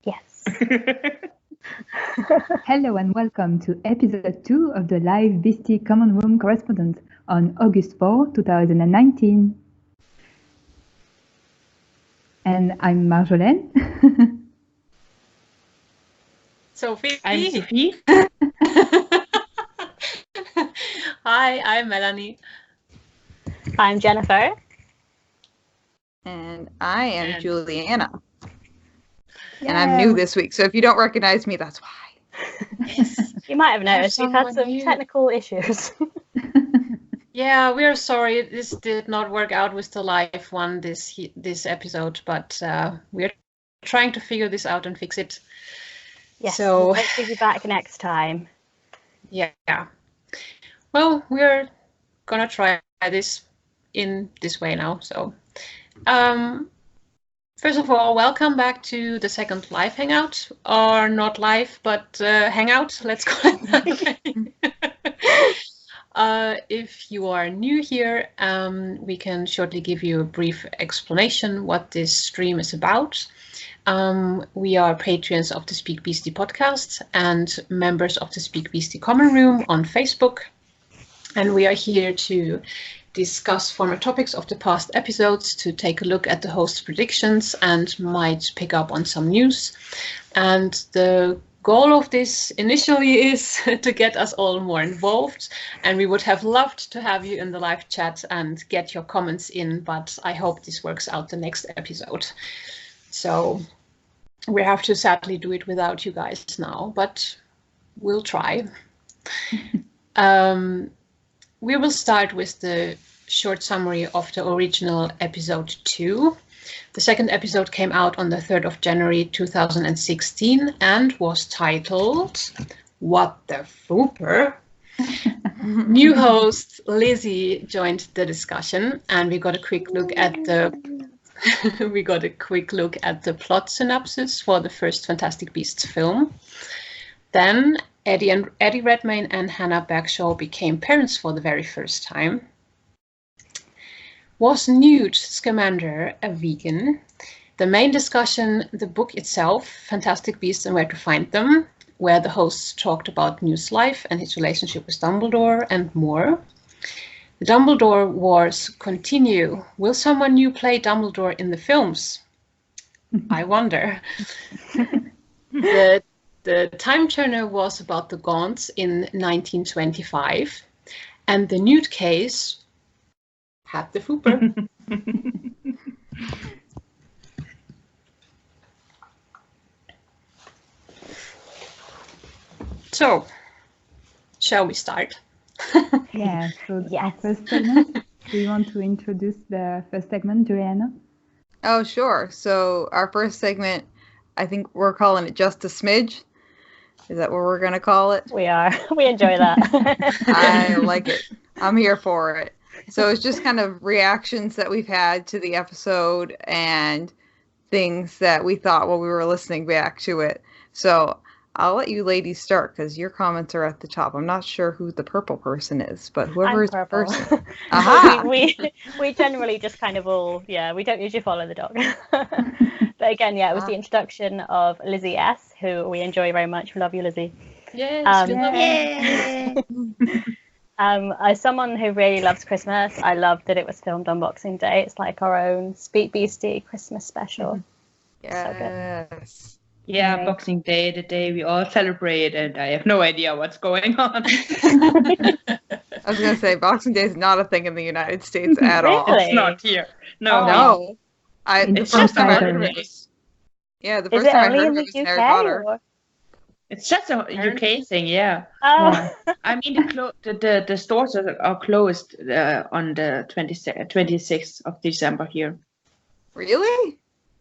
Yes. Hello and welcome to episode 2 of the live Beastie Common Room Correspondence on August 4, 2019. And I'm Marjolaine. Sophie. I'm Sophie. Hi, I'm Melanie. I'm Jennifer. And I am Juliana. Yeah. And I'm new this week, so if you don't recognize me, that's why. Yes. You might have noticed we've had someone some new. technical issues. Yeah, we are sorry this did not work out with the live one this episode, but we're trying to figure this out and fix it. Yes, So- we'll be back next time. Yeah. Well, we're gonna try this in this way now. So, first of all, welcome back to the second live hangout, or not live, but hangout. Let's call it that way. If you are new here, we can shortly give you a brief explanation what this stream is about. We are patrons of the SpeakBeasty podcast and members of the SpeakBeasty Common Room on Facebook. And we are here to discuss former topics of the past episodes, to take a look at the host's predictions and might pick up on some news. And the goal of this initially is to get us all more involved. And we would have loved to have you in the live chat and get your comments in, but I hope this works out the next episode. So we have to sadly do it without you guys now, but we'll try. We will start with the short summary of the original episode 2. The second episode came out on the 3rd of January 2016 and was titled What the Fwooper? New host Lizzie joined the discussion, and we got a quick look at the plot synopsis for the first Fantastic Beasts film. Then Eddie Redmayne and Hannah Bagshawe became parents for the very first time. Was Newt Scamander a vegan? The main discussion, the book itself, Fantastic Beasts and Where to Find Them, where the hosts talked about Newts Life and his relationship with Dumbledore and more. The Dumbledore Wars continue. Will someone new play Dumbledore in the films? I wonder. The time turner was about the Gaunts in 1925, and the Newt case had the Fwooper. So, shall we start? Yeah, so Yes. our first segment. Do you want to introduce the first segment, Juliana? Oh, sure. So our first segment, I think we're calling it Just a Smidge. Is that what we're going to call it? We are. We enjoy that. I like it. I'm here for it. So it's just kind of reactions that we've had to the episode and things that we thought while we were listening back to it. So I'll let you ladies start because your comments are at the top. I'm not sure who the purple person is, but whoever I'm is the purple. person. Aha! we generally just kind of all, we don't usually follow the dog. But again, it was the introduction of Lizzie S, who we enjoy very much. We love you, Lizzie. Yes, we love you. As someone who really loves Christmas, I love that it was filmed on Boxing Day. It's like our own SpeakBeasty Christmas special. Yes. Yeah, Right. Boxing Day, the day we all celebrate, and I have no idea what's going on. I was going to say, Boxing Day is not a thing in the United States at all. Really? It's not here. No. No. It's just a Outside Harry of Potter. Yeah, the Is first it time I only heard in of it the was in UK? Harry Potter. Or? It's just a UK thing, yeah. Oh, I mean, the stores are closed on the 26th of December here. Really?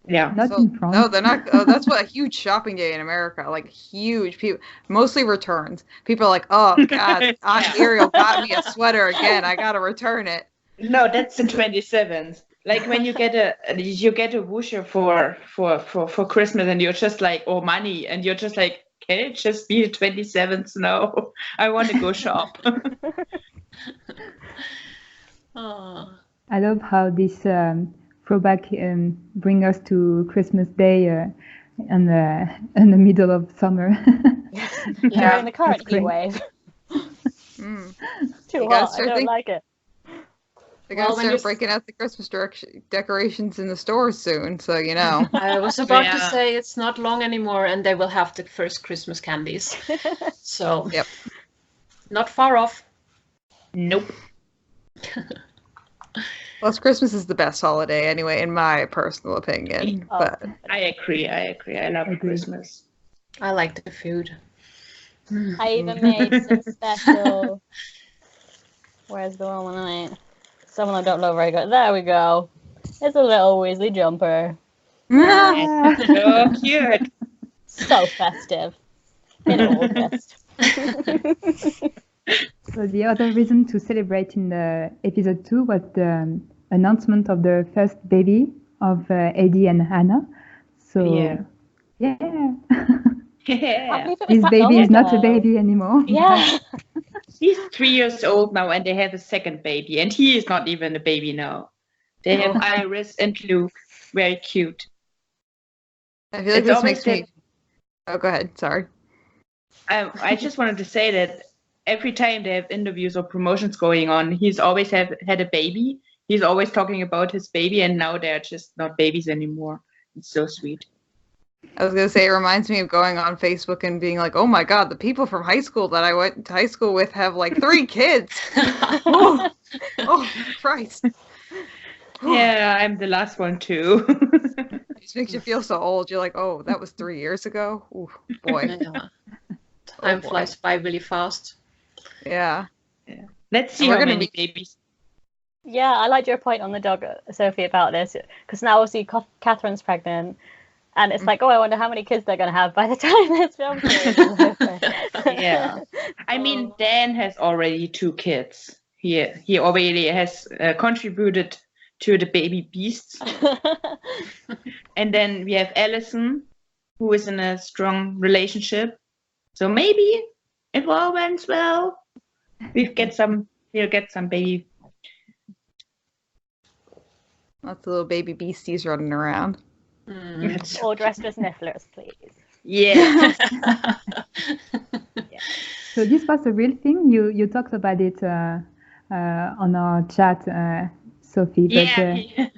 Yeah. Not in France. No, they're not. Oh, that's what a huge shopping day in America. Like huge people, mostly returns. People are like, "Oh God, Aunt Ariel got me a sweater again. I gotta return it." No, that's the 27th. Like when you get a voucher for Christmas, and you're just like, oh, money, and you're just like, can it just be the 27th? No, I want to go shop. Oh. I love how this throwback bring us to Christmas Day in the middle of summer. During the current That's heat great. wave. Mm. Too You guys hot. I start don't like it. They're Well, gonna when start you're- breaking out the Christmas decorations in the stores soon, so you know. I was about to Yeah. say it's not long anymore, and they will have the first Christmas candies. So, Yep. not far off. Nope. Plus, Christmas is the best holiday anyway, in my personal opinion. Oh. But I agree. I love Agree. Christmas. I like the food. I even made some special. Where's the one I made? Someone I don't know very good. There we go. It's a little Weasley jumper. So cute. So festive. In August. So the other reason to celebrate in the episode 2 was the announcement of the first baby of Eddie and Hannah. So Yeah. yeah. I Yeah. believe it was This that baby long is not a ago. baby anymore. Yeah. He's 3 years old now, and they have a second baby, and he is not even a baby now. They have Iris and Luke. Very cute. I feel like It's this always makes me. Oh, go ahead. Sorry. I just wanted to say that every time they have interviews or promotions going on, he's always had a baby. He's always talking about his baby, and now they're just not babies anymore. It's so sweet. I was gonna say it reminds me of going on Facebook and being like, "Oh my God, the people from high school that I went to high school with have like 3 kids." Oh, oh Christ! Yeah, I'm the last one too. It just makes you feel so old. You're like, "Oh, that was 3 years ago." Ooh, boy. Yeah. Time boy. flies by really fast. Yeah. Let's see And we're how gonna many be- babies. Yeah, I liked your point on the dog, Sophie, about this. Because now obviously Catherine's pregnant. And it's like, oh, I wonder how many kids they're going to have by the time this film is over. Yeah. I mean, Dan has already 2 kids. He already has contributed to the baby beasts. And then we have Allison, who is in a strong relationship. So maybe if all went well, we'll get some baby. Lots of little baby beasties running around. Mm. All dressed as Nifflers, please. Yeah. So this was a real thing. You talked about it on our chat, Sophie. But, Yeah.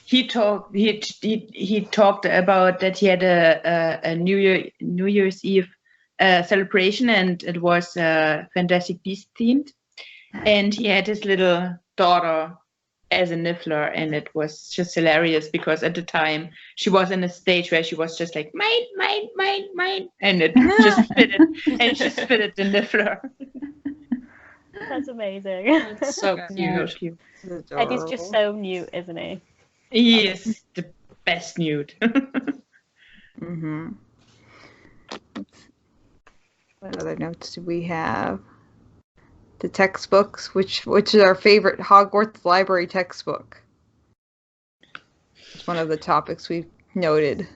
He talked about that he had a New Year's Eve celebration, and it was Fantastic Beast themed, and he had his little daughter as a Niffler, and it was just hilarious because at the time she was in a stage where she was just like mine, and it just fitted, and she fitted the Niffler. That's amazing. It's so Yeah, cute. cute. Eddie's just so Newt, isn't he? He is the best Newt. Mm-hmm. What other notes do we have? The textbooks, which is our favorite Hogwarts library textbook. It's one of the topics we've noted.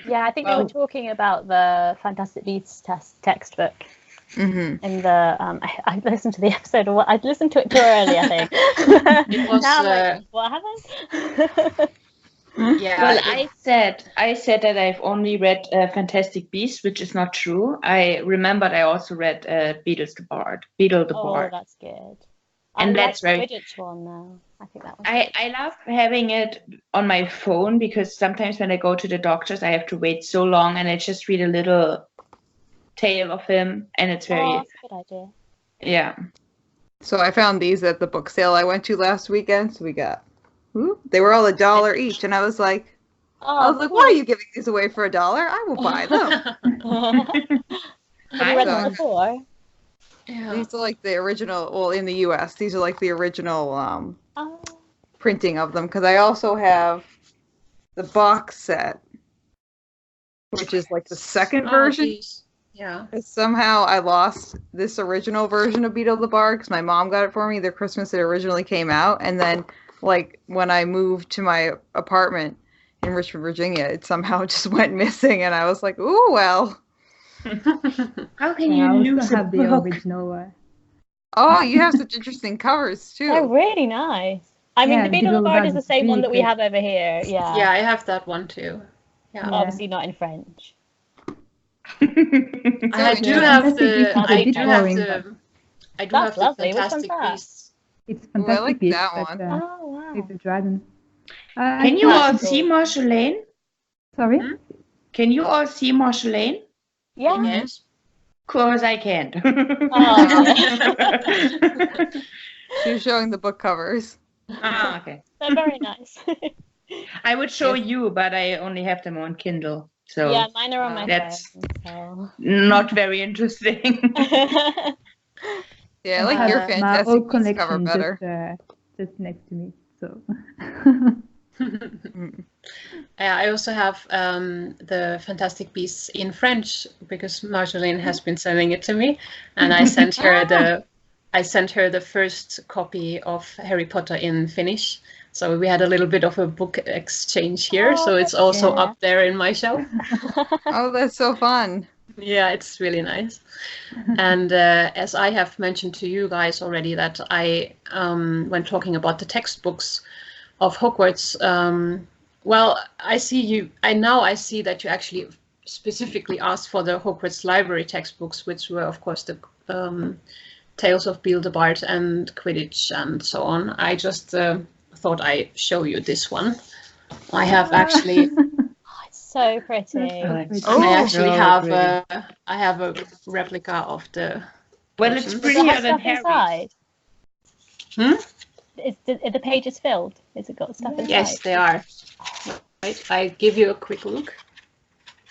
Yeah, I think they were talking about the Fantastic Beasts textbook Mm-hmm. in the. I listened to the episode. I listened to it too early, I think. It was, Now I'm like, what happened? Yeah. Well, I said that I've only read Fantastic Beasts, which is not true. I remembered I also read Beedle the Bard. Oh, that's good. And I that's like very- the Quidditch one now. I think that one. I love having it on my phone because sometimes when I go to the doctors, I have to wait so long, and I just read a little tale of him, and it's very Oh, that's a good idea. yeah. So I found these at the book sale I went to last weekend. So we got, they were all $1 each, and I was like, why are you giving these away for $1? I will buy them. Have you read them So- before? Yeah. These are like the original. Well, in the U.S., these are like the original Oh. printing of them. Because I also have the box set, which is like the second version. Geez. Yeah. Somehow I lost this original version of Beedle the Bard because my mom got it for me the Christmas it originally came out, and then like when I moved to my apartment in Richmond, Virginia, it somehow just went missing, and I was like, "Ooh, well." How can I you lose also a have the book? original. Oh, you have such interesting covers They're too. really nice. I mean, Yeah, the Beedle Beedle Bard is the Bard's same one really that we good. have over here. Yeah. Yeah, I have that one too. Yeah. Obviously not in French. I do yeah. have the. Fantastic I Beasts do is have boring, the. I do That's have lovely. the Which one's Fantastic that? Beasts. It's I Fantastic like Beasts, that but one. Oh wow. with the dragon. Can you That's all cool. see Marjolaine? Sorry? Hmm? Can you all see Marjolaine? Yeah. Yes. Cause I can't. Oh. She was showing the book covers. Ah, okay. They're very nice. I would show Yes. you, but I only have them on Kindle, so Yeah, mine are on my That's- phone. not very interesting. So. Yeah, I like your Uh, My Fantastic old Beasts cover collection better. just next to me. So I also have the Fantastic Beasts in French because Marjolaine has been sending it to me, and I sent her the first copy of Harry Potter in Finnish. So we had a little bit of a book exchange here. Oh, So it's also yeah. up there in my shelf. Oh, that's so fun. Yeah, it's really nice. And as I have mentioned to you guys already, that I, when talking about the textbooks of Hogwarts, well, I see that you actually specifically asked for the Hogwarts library textbooks, which were, of course, the Tales of Bildebard and Quidditch and so on. I just thought I'd show you this one. I have actually. It's so pretty. Oh, I actually so have pretty. I have a replica of the. Well, it's versions. Does it prettier have than stuff Harry's. Hmm? inside? Is the pages filled? Is it got stuff inside? Yes, they are. Right, I give you a quick look.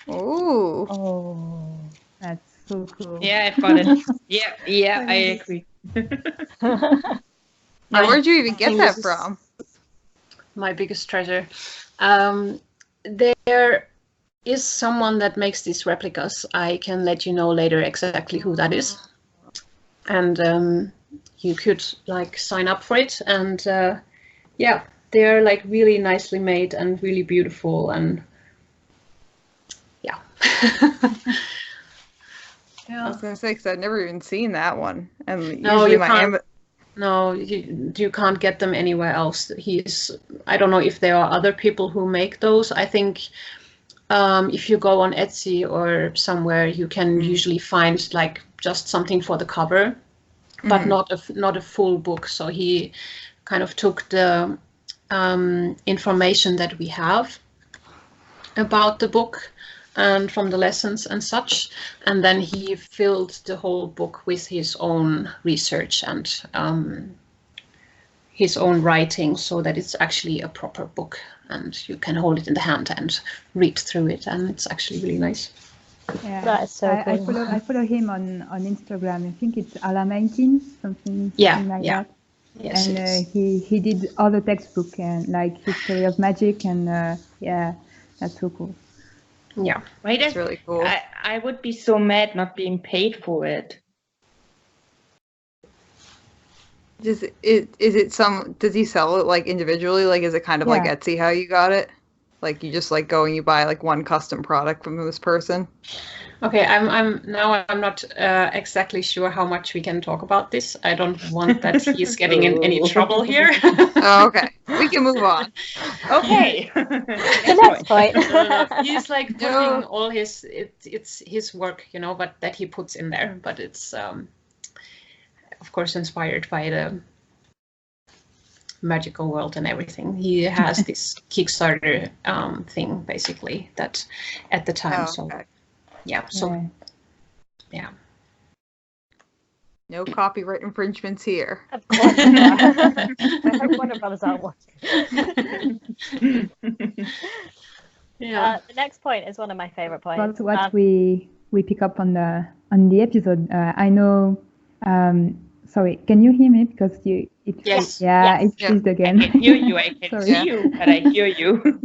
Ooh. Oh. that's so cool. Yeah, I've got it. Yeah, I agree. Now, where'd you even get think that this is- from? My biggest treasure. There is someone that makes these replicas. I can let you know later exactly who that is. And you could like sign up for it. And yeah, they're like really nicely made and really beautiful. And yeah. I was gonna say, because I've never even seen that one, and No, usually you my can't. No, you can't get them anywhere else. I don't know if there are other people who make those. I think if you go on Etsy or somewhere, you can usually find like just something for the cover, but not a full book. So he kind of took the information that we have about the book and from the lessons and such, and then he filled the whole book with his own research and his own writing, so that it's actually a proper book and you can hold it in the hand and read through it, and it's actually really nice. Yeah. That is so I cool. follow him on Instagram. I think it's Ala19, something Yeah, like yeah. that. Yes, And it is. he did other textbook and like History of Magic, and yeah, that's so cool. Yeah. Right? That's really cool. I would be so mad not being paid for it. Does he sell it like individually? Like, is it kind of like Yeah. Etsy how you got it? Like you just like go and you buy like one custom product from this person? Okay, I'm not exactly sure how much we can talk about this. I don't want that he's getting in any trouble here. Oh, okay. We can move on. Okay. The next point. He's like putting No. all it's his work, but that he puts in there, but it's of course inspired by the magical world and everything. He has this Kickstarter thing basically that at the time. Oh, okay. So Yeah. yeah. No copyright infringements here. Of course. I hope Warner Brothers aren't watching. Yeah. The next point is one of my favorite points. What we pick up on the episode. I know. Sorry, can you hear me? Because Yes. Yeah, Yes. it Yeah. freezed I again. can hear you. I can Sorry. see you, but I hear you.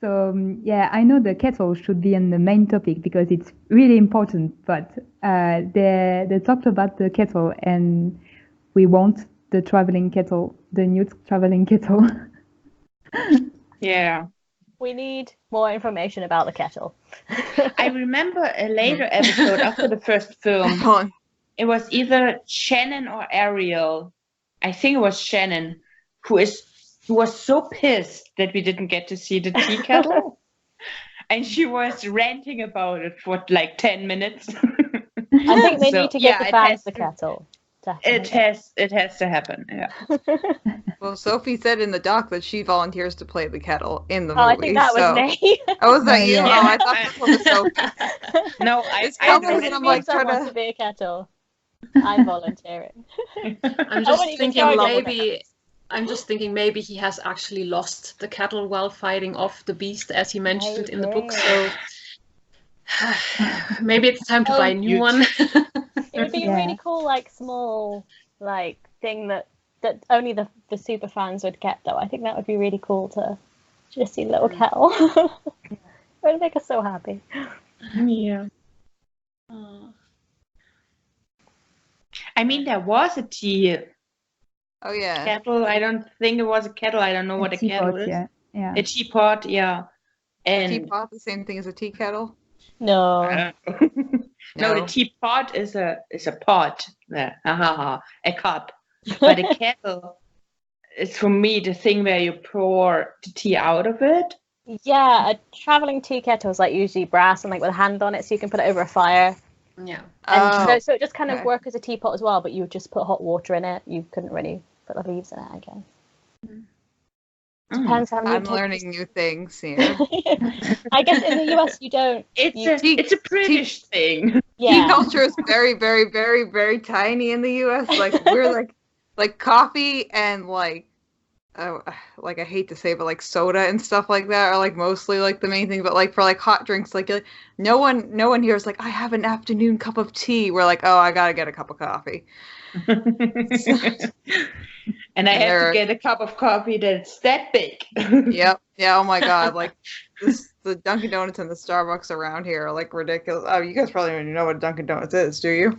So yeah, I know the kettle should be on the main topic because it's really important. But they talked about the kettle, and we want the traveling kettle, the Newt traveling kettle. Yeah. We need more information about the kettle. I remember a later episode after the first film. Fun. It was either Shannon or Ariel. I think it was Shannon who was so pissed that we didn't get to see the tea kettle. and she was ranting about it for like 10 minutes. I think they So, need to give yeah, the it fans has the to- kettle. It Definitely. has to happen. Yeah. Well, Sophie said in the doc that she volunteers to play the kettle in the Oh, movie. I think that was so... me. Oh, was that you? yeah. Oh, I thought that was Sophie. No, It's I kind know of it. I'm I'm like trying someone to- to be a kettle. I'm volunteering. I'm I just wouldn't even thinking charge maybe. I'm just thinking maybe he has actually lost the kettle while fighting off the beast, as he mentioned in the book. So maybe it's time to buy a new one. It would be a Yeah. really cool, like, small, like, thing that only the super fans would get, though. I think that would be really cool to just see little kettle. It would make us so happy. Yeah. I mean, there was a tea Oh yeah. kettle. I don't think it was a kettle. I don't know what a kettle teapot, is. yeah. Yeah. A teapot, yeah. And Teapot, the same thing as a tea kettle? No. no, the teapot is a pot. Yeah. A cup. But a kettle is for me the thing where you pour the tea out of it. Yeah, a traveling tea kettle is like usually brass and like with a hand on it, so you can put it over a fire. Yeah. And so it just kind of okay. work as a teapot as well, but you would just put hot water in it. You couldn't really put the leaves in it, I guess. Depends how many. I'm learning new things here. I guess in the US you don't. It's a British thing. Tea Yeah. culture is very, very, very, very tiny in the U.S. Like we're like coffee and like I hate to say, but like soda and stuff like that are like mostly like the main thing. But like for like hot drinks, like no one here is like, I have an afternoon cup of tea. We're like, oh, I gotta get a cup of coffee. And I have there- to get a cup of coffee that's that big. Yep. Yeah. Oh my God. Like the Dunkin' Donuts and the Starbucks around here are like ridiculous. Oh, you guys probably don't even know what Dunkin' Donuts is, do you?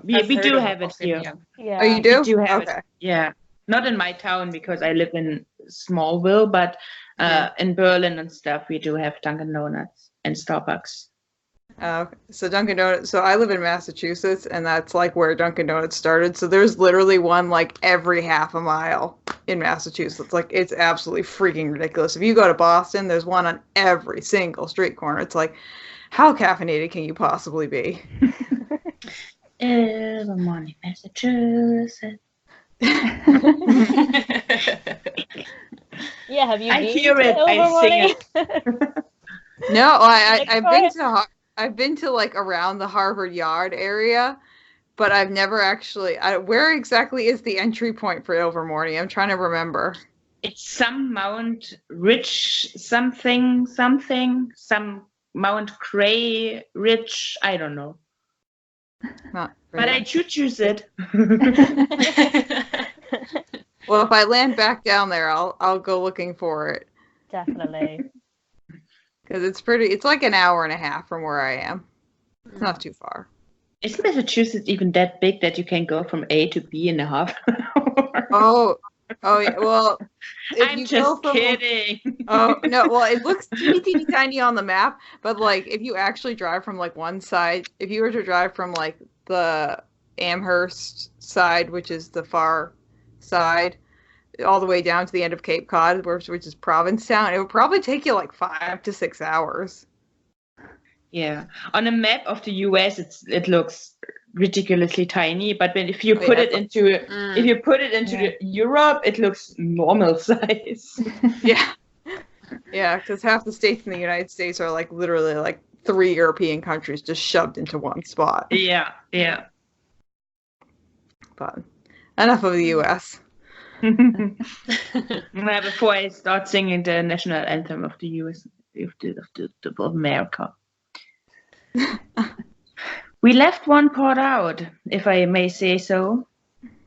We do have it here. Yeah. Oh, you do? We do have Okay. it. Yeah. Not in my town because I live in Smallville, but in Berlin and stuff, we do have Dunkin' Donuts and Starbucks. So Dunkin' Donuts. So I live in Massachusetts, and that's like where Dunkin' Donuts started. So there's literally one like every half a mile in Massachusetts. Like it's absolutely freaking ridiculous. If you go to Boston, there's one on every single street corner. It's like, how caffeinated can you possibly be? Every morning, Massachusetts. Yeah, have you I been hear to it, I Overmorning? No, I've been Like, to I've been to like around the Harvard Yard area, but I've never actually. Where exactly is the entry point for Overmorning? I'm trying to remember. It's some Mount Rich something, some Mount Gray Rich, I don't know. Not But I really. choose it. Well, if I land back down there, I'll go looking for it Definitely. because it's like an hour and a half from where I am. It's not too far. Isn't Massachusetts even that big that you can go from A to B in a half an hour? Oh yeah. Well, if I'm you go just from- kidding. Oh no! Well, it looks teeny tiny on the map, but like if you actually drive from like one side, if you were to drive from like the Amherst side, which is the far side, all the way down to the end of Cape Cod, which is Provincetown, it would probably take you like 5 to 6 hours. Yeah, on a map of the US, it looks ridiculously tiny, but if you Oh, put yeah, it into Europe, it looks normal size. Yeah, yeah, because half the states in the United States are like literally like 3 European countries just shoved into one spot. Yeah. But enough of the US. Before I start singing the national anthem of the US, of America. We left one part out, if I may say so.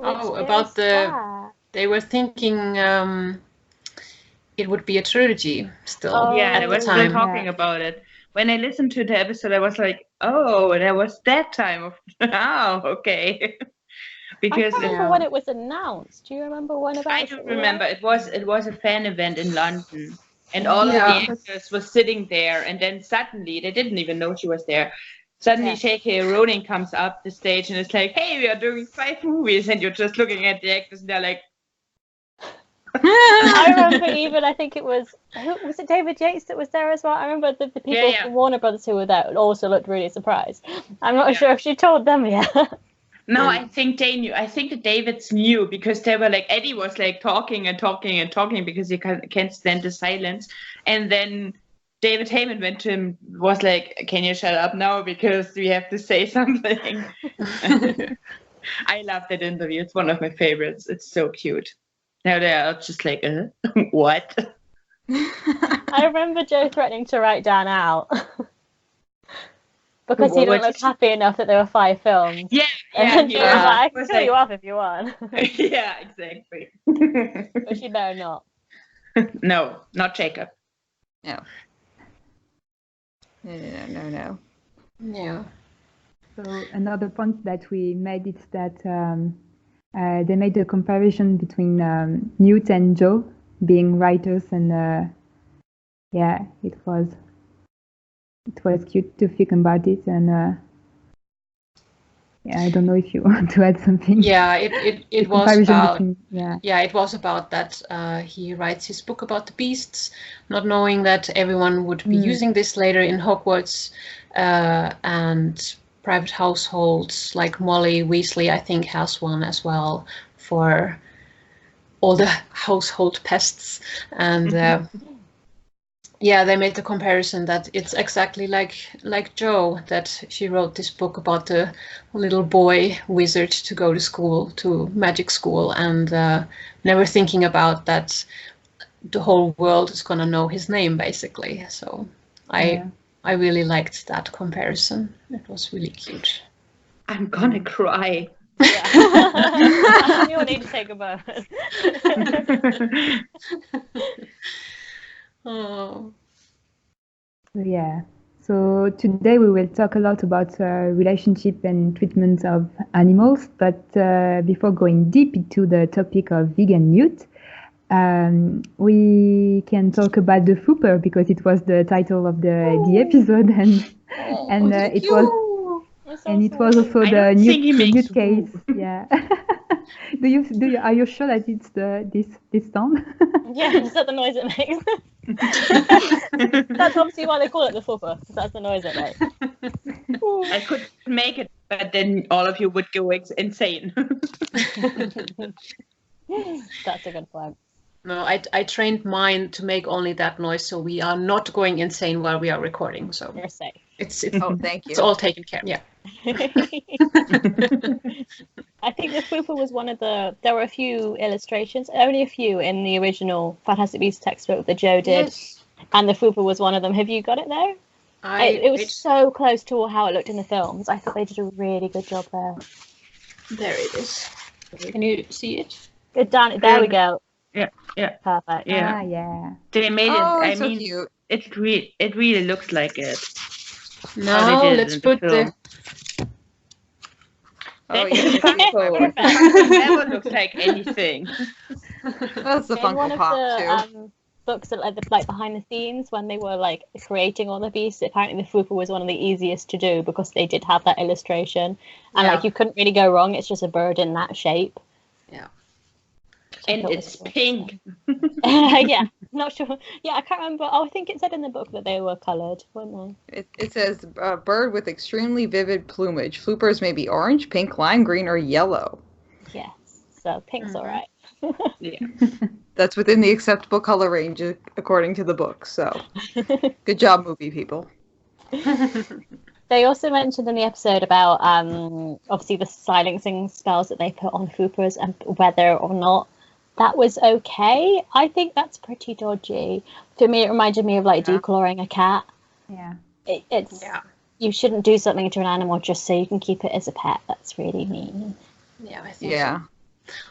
Oh, Which about is the- that? They were thinking it would be a trilogy still. Oh, Yeah, at they the were still time. talking about it. When I listened to the episode, I was like, "Oh, there was that time of oh, okay." I Because can't remember when it was announced. Do you remember when about? I don't remember. It was a fan event in London, and all of the actors were sitting there, and then suddenly they didn't even know she was there. Suddenly, Yeah. J.K. Rowling comes up the stage and it's like, "Hey, we are doing 5 movies," and you're just looking at the actors, and they're like, I remember I think it was it David Yates that was there as well? I remember the people from Warner Brothers who were there also looked really surprised. I'm not sure if she told them yet. No, I think they knew. I think the Davids knew because they were like, Eddie was like talking and talking and talking because he can't stand the silence. And then David Heyman went to him, was like, can you shut up now because we have to say something. I love that interview. It's one of my favorites. It's so cute. Now they are just like, what? I remember Joe threatening to write Dan out. Because he didn't look happy enough that there were 5 films. Yeah. And Joe was like, I can kill you off if you want. Yeah, exactly. But you better not. No, not Jacob. No. No. So another point that we made is that they made a comparison between Newt and Joe being writers, and it was cute to think about it, and I don't know if you want to add something. Yeah, it was about it was about that he writes his book about the beasts, not knowing that everyone would be using this later in Hogwarts, and private households like Molly Weasley, I think, has one as well for all the household pests, and they made the comparison that it's exactly like Joe, that she wrote this book about the little boy wizard to go to school, to magic school, and never thinking about that the whole world is gonna know his name, basically. So I really liked that comparison. It was really cute. I'm gonna cry. Yeah. You'll need to take a moment. Oh. Yeah. So today we will talk a lot about relationship and treatment of animals. But before going deep into the topic of vegan Newt, we can talk about the Fwooper because it was the title of the episode, and it was. And it was also the Newt case. Yeah. Are you sure that it's this sound? Yeah, is that the noise it makes? That's obviously why they call it the Fwooper, because that's the noise it makes. I could make it, but then all of you would go insane. That's a good point. No, I trained mine to make only that noise, so we are not going insane while we are recording. So you're safe. It's thank you. It's all taken care of. Yeah. I think the Fwooper was one of the. There were a few illustrations, only a few in the original Fantastic Beasts textbook that Joe did, and the Fwooper was one of them. Have you got it there? It was so close to how it looked in the films. I thought they did a really good job there. There it is. Can you see it? Good, Dan. There we go. Yeah. Perfect. Yeah. Yeah. They made it. I so mean, cute. it really looks like it. Now let's put the. Oh yeah. It never looks like anything. That's the In one Funko of Pop the too. books that like behind the scenes when they were like creating all the beasts, apparently the Fwooper was one of the easiest to do because they did have that illustration, and like you couldn't really go wrong. It's just a bird in that shape. Yeah. And it's pink. Yeah, not sure. Yeah, I can't remember. Oh, I think it said in the book that they were coloured, weren't they? It says bird with extremely vivid plumage. Fwoopers may be orange, pink, lime green, or yellow. Yes, so pink's all right. Yeah. That's within the acceptable color range according to the book. So, good job, movie people. They also mentioned in the episode about obviously the silencing spells that they put on Fwoopers and whether or not that was okay. I think that's pretty dodgy. For me, it reminded me of like declawing a cat. Yeah. You shouldn't do something to an animal just so you can keep it as a pet. That's really mean. Yeah, I think so. Yeah.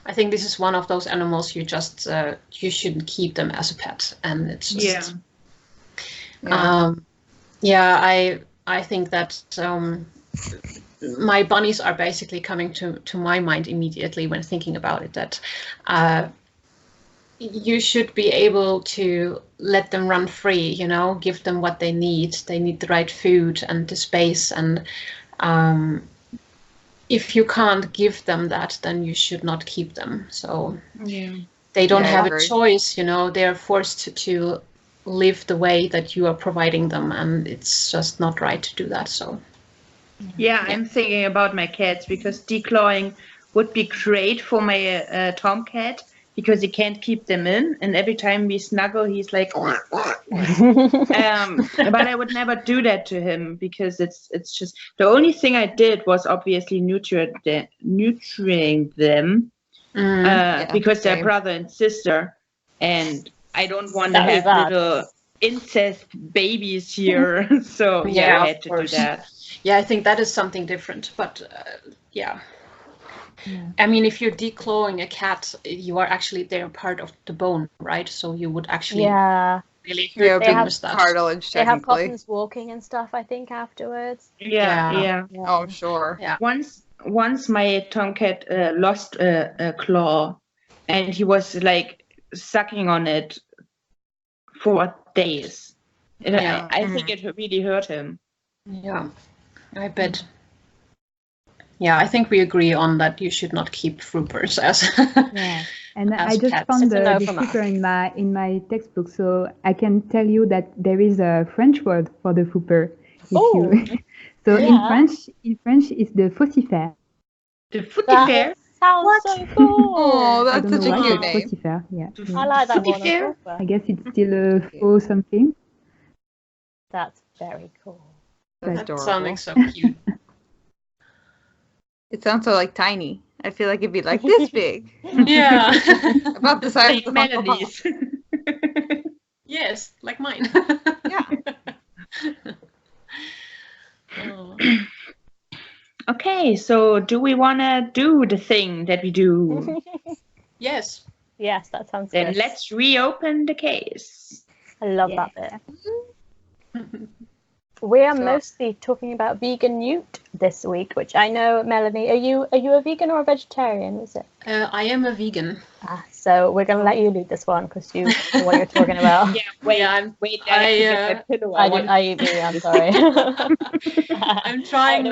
I think this is one of those animals you just you shouldn't keep them as a pet, and it's just I think that my bunnies are basically coming to my mind immediately when thinking about it, that you should be able to let them run free, you know, give them what they need. They need the right food and the space, and if you can't give them that, then you should not keep them. So they don't have a choice, you know, they're forced to live the way that you are providing them, and it's just not right to do that. So I'm thinking about my cats, because declawing would be great for my tomcat, because he can't keep them in, and every time we snuggle he's like but I would never do that to him, because it's just the only thing I did was obviously nurturing them, because they're brother and sister, and I don't want to have little incest babies here. So I had to do that. Yeah, I think that is something different, but I mean, if you're declawing a cat, you are actually, they're part of the bone, right? So you would actually really hurt them with that. Cartilage, they have coffins walking and stuff, I think, afterwards. Yeah. Oh, sure. Yeah. Once my tomcat lost a claw, and he was like sucking on it for days. And I think it really hurt him. Yeah, I bet. Yeah, I think we agree on that. You should not keep Fwoopers as And as I just pets. found the Fwooper in my textbook, so I can tell you that there is a French word for the Fwooper. So in French, it's the faucifère. The faucifère? Sounds so cool. Oh, that's such a cute name. Faucifère, yeah. I like that one. I guess it's still a faux something. That's very cool. That's sounding so cute. It sounds so like tiny. I feel like it'd be like this big. Yeah. About the size of the melodies. Yes, like mine. Yeah. Okay, so do we want to do the thing that we do? Yes. Yes, that sounds then good. Then let's reopen the case. I love that bit. We are mostly talking about vegan Newt this week, which I know, Melanie, are you a vegan or a vegetarian? Is it? I am a vegan. So we're going to let you lead this one, because you know what you're talking about. I'm sorry. I'm trying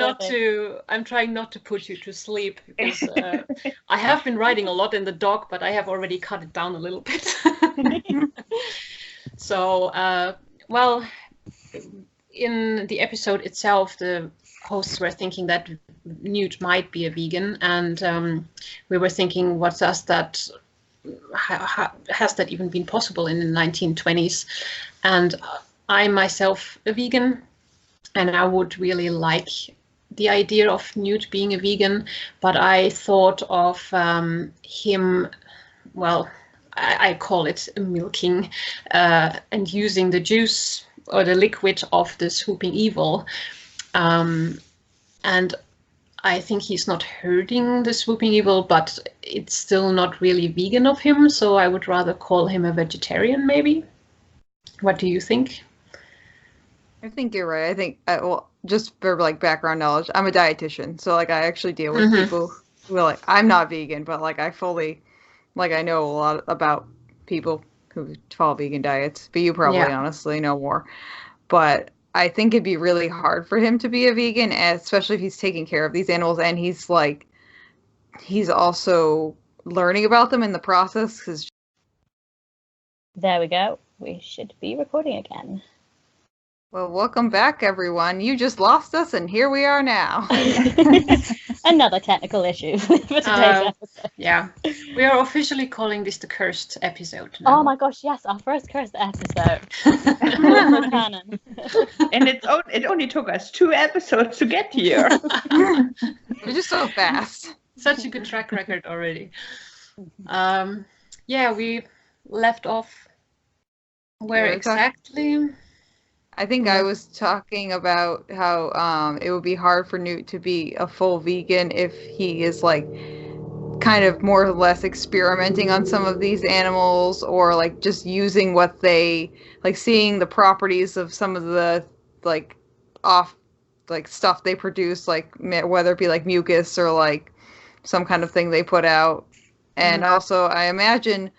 not to put you to sleep, because I have been writing a lot in the doc, but I have already cut it down a little bit. So, in the episode itself, the hosts were thinking that Newt might be a vegan, and we were thinking, what does that? Has that even been possible in the 1920s? And I'm myself a vegan, and I would really like the idea of Newt being a vegan, but I thought of him, I call it milking, and using the juice or the liquid of the swooping evil. And I think he's not hurting the swooping evil, but it's still not really vegan of him, so I would rather call him a vegetarian, maybe. What do you think? I think you're right. I think, just for like background knowledge, I'm a dietitian, so like I actually deal with people who are like, I'm not vegan, but like I fully, like I know a lot about people who follow vegan diets, but you probably honestly know more. But I think it'd be really hard for him to be a vegan, especially if he's taking care of these animals, and he's also learning about them in the process. There we go. We should be recording again. Well, welcome back, everyone. You just lost us, and here we are now. Another technical issue for today's episode. Yeah, we are officially calling this the cursed episode now. Oh my gosh, yes, our first cursed episode. Canon. And it only took us 2 episodes to get here. We're just so fast. Such a good track record already. We left off where exactly? I think I was talking about how it would be hard for Newt to be a full vegan if he is like kind of more or less experimenting on some of these animals, or like just using what they like, seeing the properties of some of the like stuff they produce, like whether it be like mucus or like some kind of thing they put out. And also I imagine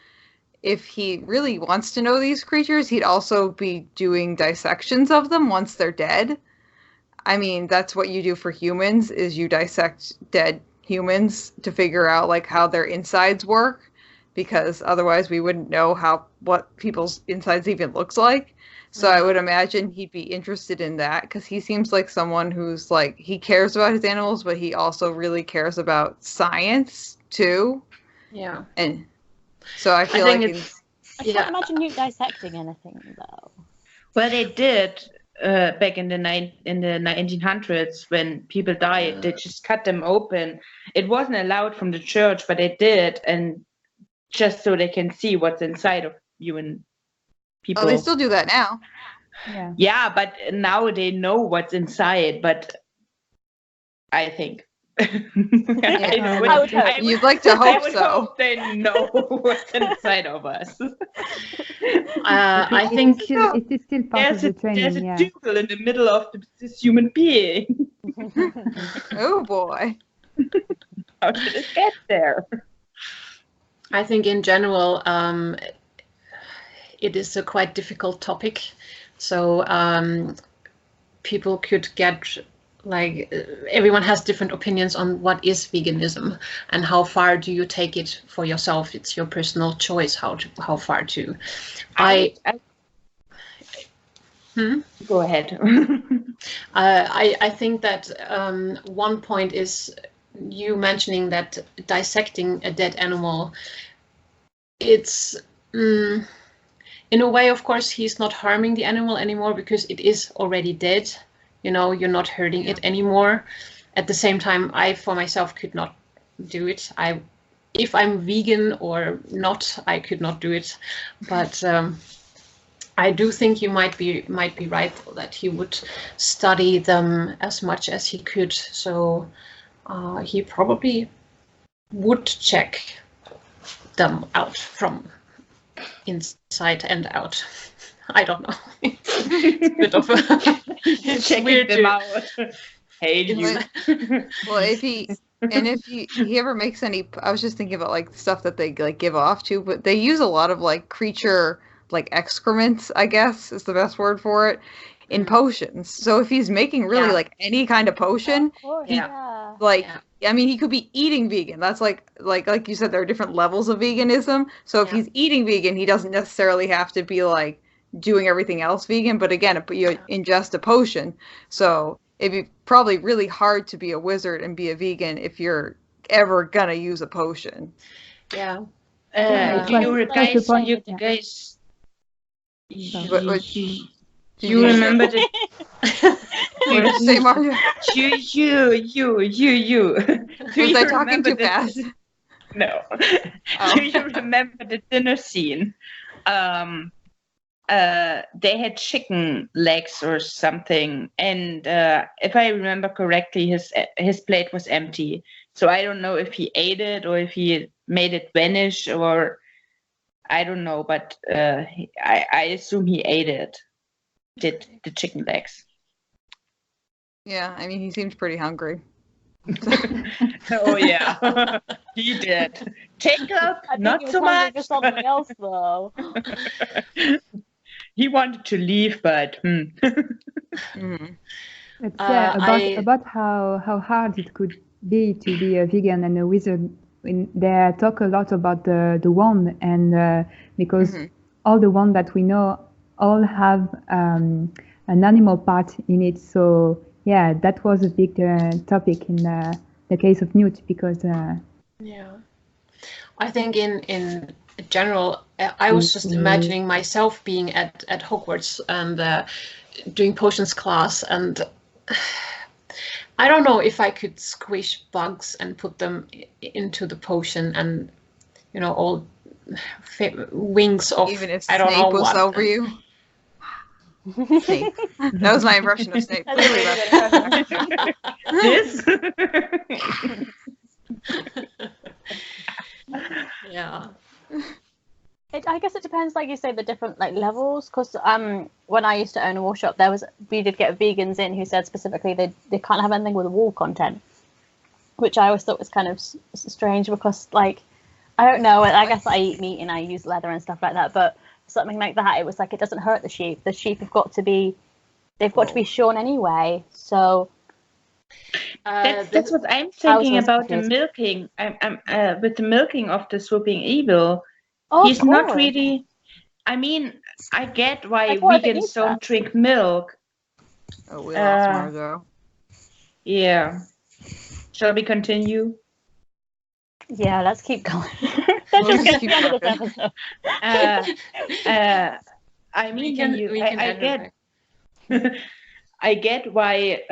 if he really wants to know these creatures, he'd also be doing dissections of them once they're dead. I mean, that's what you do for humans, is you dissect dead humans to figure out like how their insides work. because otherwise we wouldn't know what people's insides even looks like. So I would imagine he'd be interested in that, because he seems like someone who's like, he cares about his animals, but he also really cares about science too. Yeah. And so I feel I can't imagine Newt dissecting anything though. Well, they did back in the 1900s when people died. They just cut them open. It wasn't allowed from the church, but they did, and just so they can see what's inside of human people. Oh, they still do that now. Yeah. Yeah, but now they know what's inside. But I think. You'd like to hope so. Hope they know what's inside of us. I think it is still part of the training. There's a duel in the middle of this human being. Oh boy. How did it get there? I think in general, it is a quite difficult topic. So people could get, like, everyone has different opinions on what is veganism and how far do you take it for yourself. It's your personal choice how far to. Go ahead. I think that one point is you mentioning that dissecting a dead animal, it's in a way, of course, he's not harming the animal anymore because it is already dead. You know, you're not hurting it anymore. At the same time, I, for myself, could not do it. If I'm vegan or not, I could not do it. But I do think you might be right that he would study them as much as he could. So he probably would check them out from inside and out. I don't know. It's a bit of a checking them out. Hey, you. Well, if he ever makes any, I was just thinking about like stuff that they like give off to, but they use a lot of like creature like excrements, I guess is the best word for it, in potions. So if he's making really like any kind of potion, I mean, he could be eating vegan. That's like you said, there are different levels of veganism. So if he's eating vegan, he doesn't necessarily have to be like doing everything else vegan. But again, you ingest a potion. So it'd be probably really hard to be a wizard and be a vegan if you're ever gonna use a potion. Yeah. You guys. You remember the? What did you say, Mario? You. Was I talking too fast? No. Do you remember the dinner scene? They had chicken legs or something, and if I remember correctly, his plate was empty. So I don't know if he ate it or if he made it vanish, or I don't know, but I assume he ate it. Did the chicken legs? Yeah, I mean, he seems pretty hungry. Oh yeah, he did. Jacob, not so much. For something else, though. He wanted to leave, but. It's about how hard it could be to be a vegan and a wizard. They talk a lot about the wand, and because all the wand that we know all have an animal part in it. So yeah, that was a big topic in the case of Newt, because I think in general, I was just imagining myself being at Hogwarts and doing potions class, and I don't know if I could squish bugs and put them into the potion, and all wings of, even if I don't Snape know was what. over you. Snape. That was my impression of Snape. This? Yeah. I guess it depends, like you say, the different levels. Because when I used to own a wool shop, we did get vegans in who said specifically they can't have anything with wool content, which I always thought was kind of strange because, I don't know. I guess I eat meat and I use leather and stuff like that, but something like that, it was like it doesn't hurt the sheep. The sheep have got to be shorn anyway. So that's what I'm thinking about the milking. I'm with the milking of the swooping evil. Oh, He's of not course. really. I mean, I get why Like, what if it vegans needs don't that? drink milk. Oh, we lost Margot. Yeah. Shall we continue? Yeah, let's keep going. Let's just get to keep the end of this talking. episode. I mean, edit I get why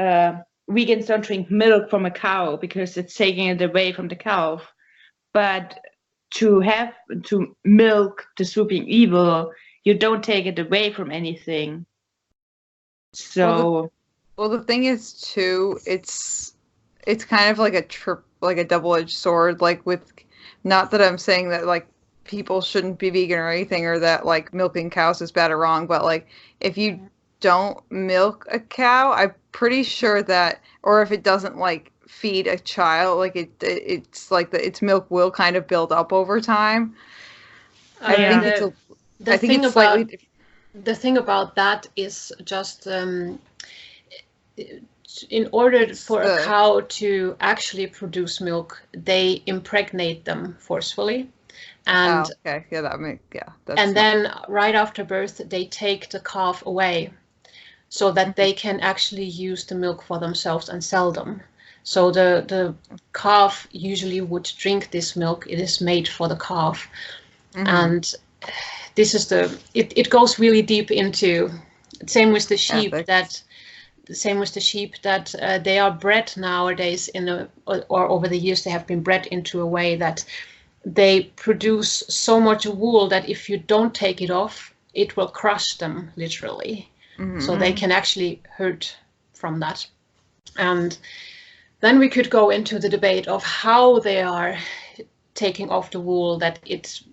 vegans don't drink milk from a cow because it's taking it away from the cow. But to milk the swooping evil, you don't take it away from anything. So. Well, the thing is too, it's kind of like a double-edged sword. Like with, not that I'm saying that like people shouldn't be vegan or anything, or that like milking cows is bad or wrong, but like if you don't milk a cow, I'm pretty sure that, or if it doesn't like feed a child, like it's like its milk will kind of build up over time. I think it's slightly. The thing about that is just in order for a cow to actually produce milk, they impregnate them forcefully. And then right after birth, they take the calf away so that they can actually use the milk for themselves and sell them. So the calf usually would drink this milk. It is made for the calf. And this is it goes really deep into, same with the sheep that they are bred nowadays or over the years they have been bred into a way that they produce so much wool that if you don't take it off, it will crush them literally. So they can actually hurt from that. And then we could go into the debate of how they are taking off the wool, that it's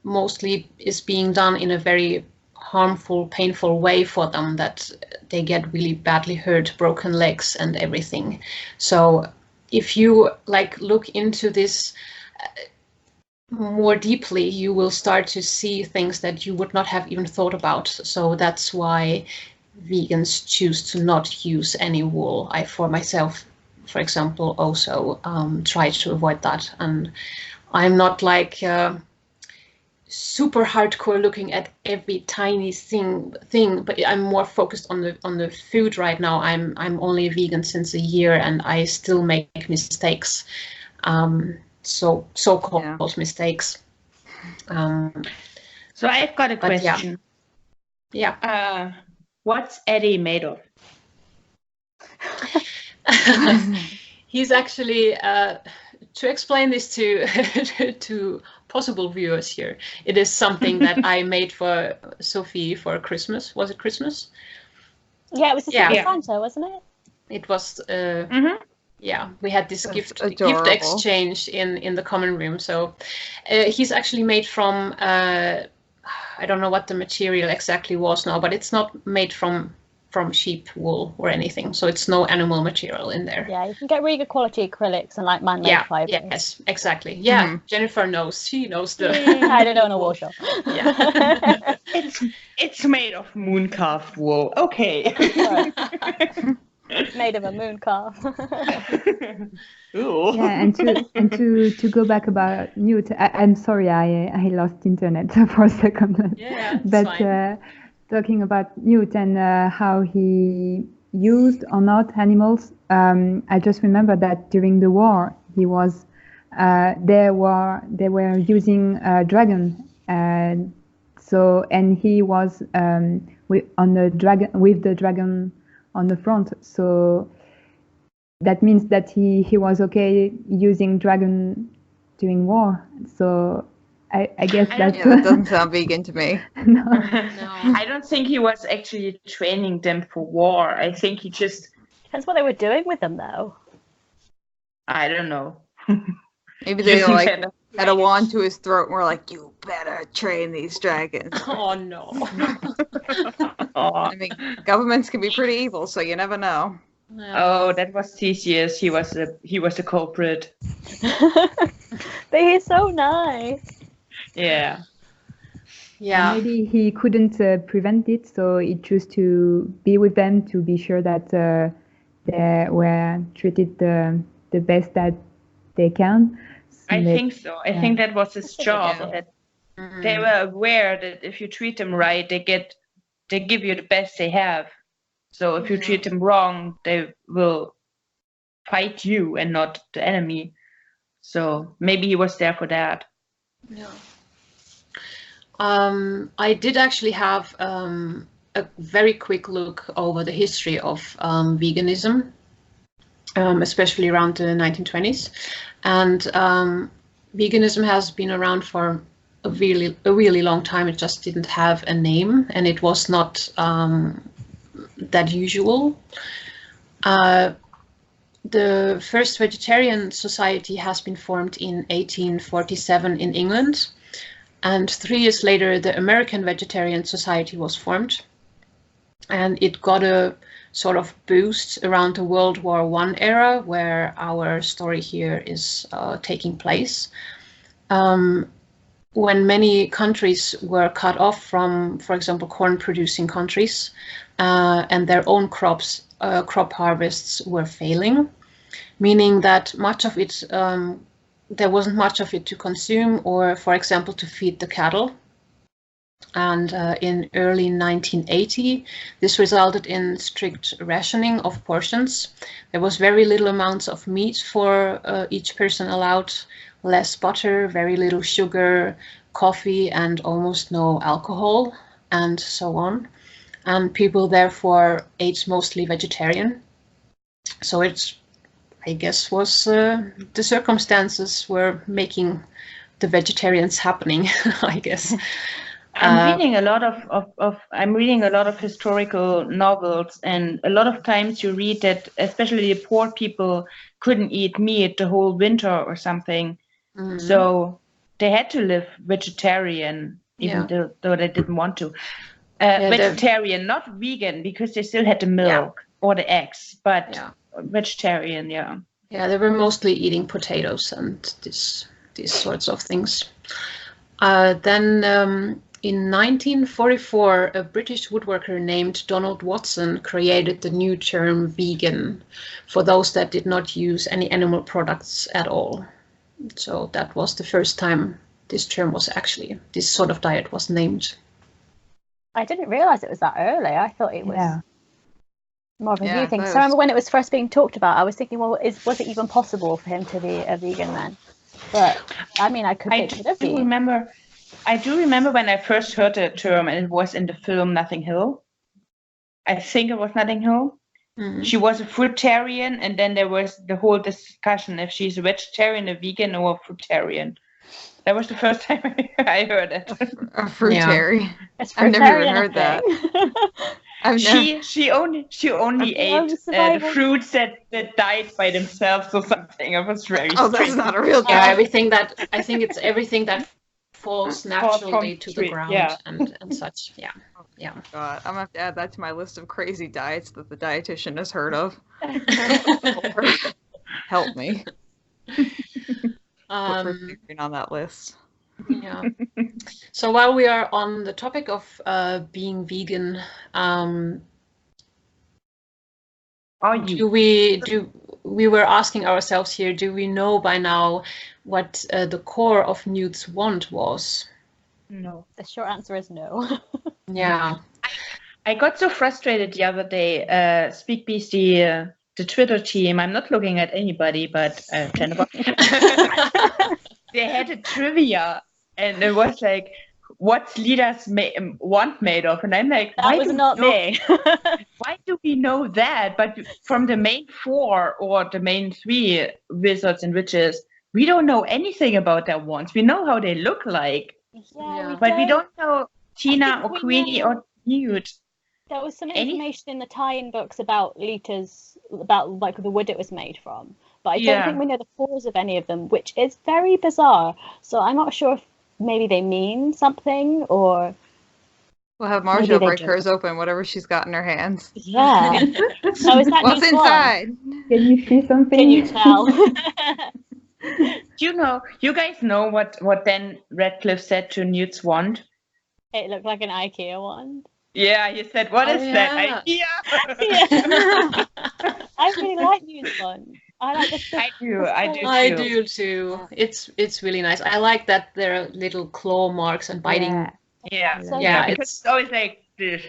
mostly is being done in a very harmful, painful way for them, that they get really badly hurt, broken legs and everything. So if you like look into this more deeply, you will start to see things that you would not have even thought about. So that's why vegans choose to not use any wool. I, for myself, for example, also try to avoid that. And I'm not like super hardcore looking at every tiny thing, but I'm more focused on the food right now. I'm only vegan since a year, and I still make mistakes. So-called mistakes. So I've got a question. Yeah. What's Eddie made of? He's actually, to explain this to possible viewers here, it is something that I made for Sophie for Christmas. Was it Christmas? Yeah, it was the Secret Santa, wasn't it? It was. Yeah, we had this gift exchange in the common room. So he's actually made from, I don't know what the material exactly was now, but it's not made from sheep wool or anything. So it's no animal material in there. Yeah, you can get really good quality acrylics and like man-made fibers. Yes, exactly. Yeah, Jennifer knows. She knows the... I don't know in a wool shop. Yeah. It's made of moon calf wool. Okay. Made of a moon calf. Yeah, and to go back about Newt, I'm sorry, I lost internet for a second. Yeah, but fine. Talking about Newt and how he used or not animals, I just remember that during the war he was they were using a dragon, and he was with the dragon on the front. So that means that he was okay using dragon during war. So I guess that doesn't sound vegan to me. No. I don't think he was actually training them for war. I think he just... Depends what they were doing with them, though. I don't know. Maybe they like had a wand to his throat and were like, "You better train these dragons." Oh no. I mean, governments can be pretty evil, so you never know. Oh, that was Theseus. He was a culprit. But he's so nice. Yeah. Yeah. And maybe he couldn't prevent it, so he chose to be with them to be sure that they were treated the best that they can. I think so. I think that was his job. That they were aware that if you treat them right, they give you the best they have. So if you treat them wrong, they will fight you and not the enemy. So maybe he was there for that. Yeah. I did actually have a very quick look over the history of veganism, especially around the 1920s. And veganism has been around for a really long time. It just didn't have a name, and it was not that usual. The first vegetarian society has been formed in 1847 in England, and 3 years later the American Vegetarian Society was formed, and it got a sort of boost around the World War I era, where our story here is taking place. When many countries were cut off from, for example, corn-producing countries, and their own crop harvests were failing, meaning that much of it, there wasn't much of it to consume, or, for example, to feed the cattle. And in early 1980, this resulted in strict rationing of portions. There was very little amounts of meat for each person allowed, less butter, very little sugar, coffee, and almost no alcohol, and so on. And people therefore ate mostly vegetarian. So it, I guess, was the circumstances were making the vegetarians happening, I guess. I'm reading a lot of historical novels, and a lot of times you read that especially the poor people couldn't eat meat the whole winter or something. Mm-hmm. So they had to live vegetarian, even though they didn't want to. Vegetarian, not vegan, because they still had the milk or the eggs, but vegetarian, Yeah, they were mostly eating potatoes and these sorts of things. Then in 1944, a British woodworker named Donald Watson created the new term vegan for those that did not use any animal products at all. So that was the first time this term was actually, this sort of diet was named. I didn't realise it was that early. I thought it was more of a new thing. So I remember when it was first being talked about, I was thinking, well, was it even possible for him to be a vegan then? But I mean, I could have been. I do remember when I first heard the term, and it was in the film Notting Hill. I think it was Notting Hill. Mm-hmm. She was a fruitarian, and then there was the whole discussion if she's a vegetarian, a vegan, or a fruitarian. That was the first time I heard it. A fruitarian. I've never even heard that. She only ate the fruits that died by themselves or something. It was very strange. That's not a real thing. Yeah, I think it's everything that falls naturally to the ground and such. Yeah. Oh God, I'm gonna have to add that to my list of crazy diets that the dietitian has heard of. Help me. On that list. Yeah. So while we are on the topic of being vegan, we were asking ourselves here, do we know by now what the core of Newt's want was? No. The short answer is no. Yeah. I got so frustrated the other day. SpeakBeasty, the Twitter team, I'm not looking at anybody, but Jennifer. They had a trivia, and it was like, what's Lida's wand made of? And I'm like, that was not me. Why do we know that? But from the main 4 or the main 3 wizards and witches, we don't know anything about their wands. We know how they look like, but we don't know Tina or Queenie or Newt. There was some information in the tie-in books about like the wood it was made from, but I don't think we know the cause of any of them, which is very bizarre. So I'm not sure if maybe they mean something, or we'll have Marjo break hers open, whatever she's got in her hands. Yeah. So is that what's inside? Can you see something? Can you tell? You guys know what then Radcliffe said to Newt's wand? It looked like an IKEA wand. Yeah, he said, "What is that, IKEA?" Yeah. I really like Newt's wand. I like the I do too. It's really nice. I like that there are little claw marks and biting. Yeah, So because it's always like this.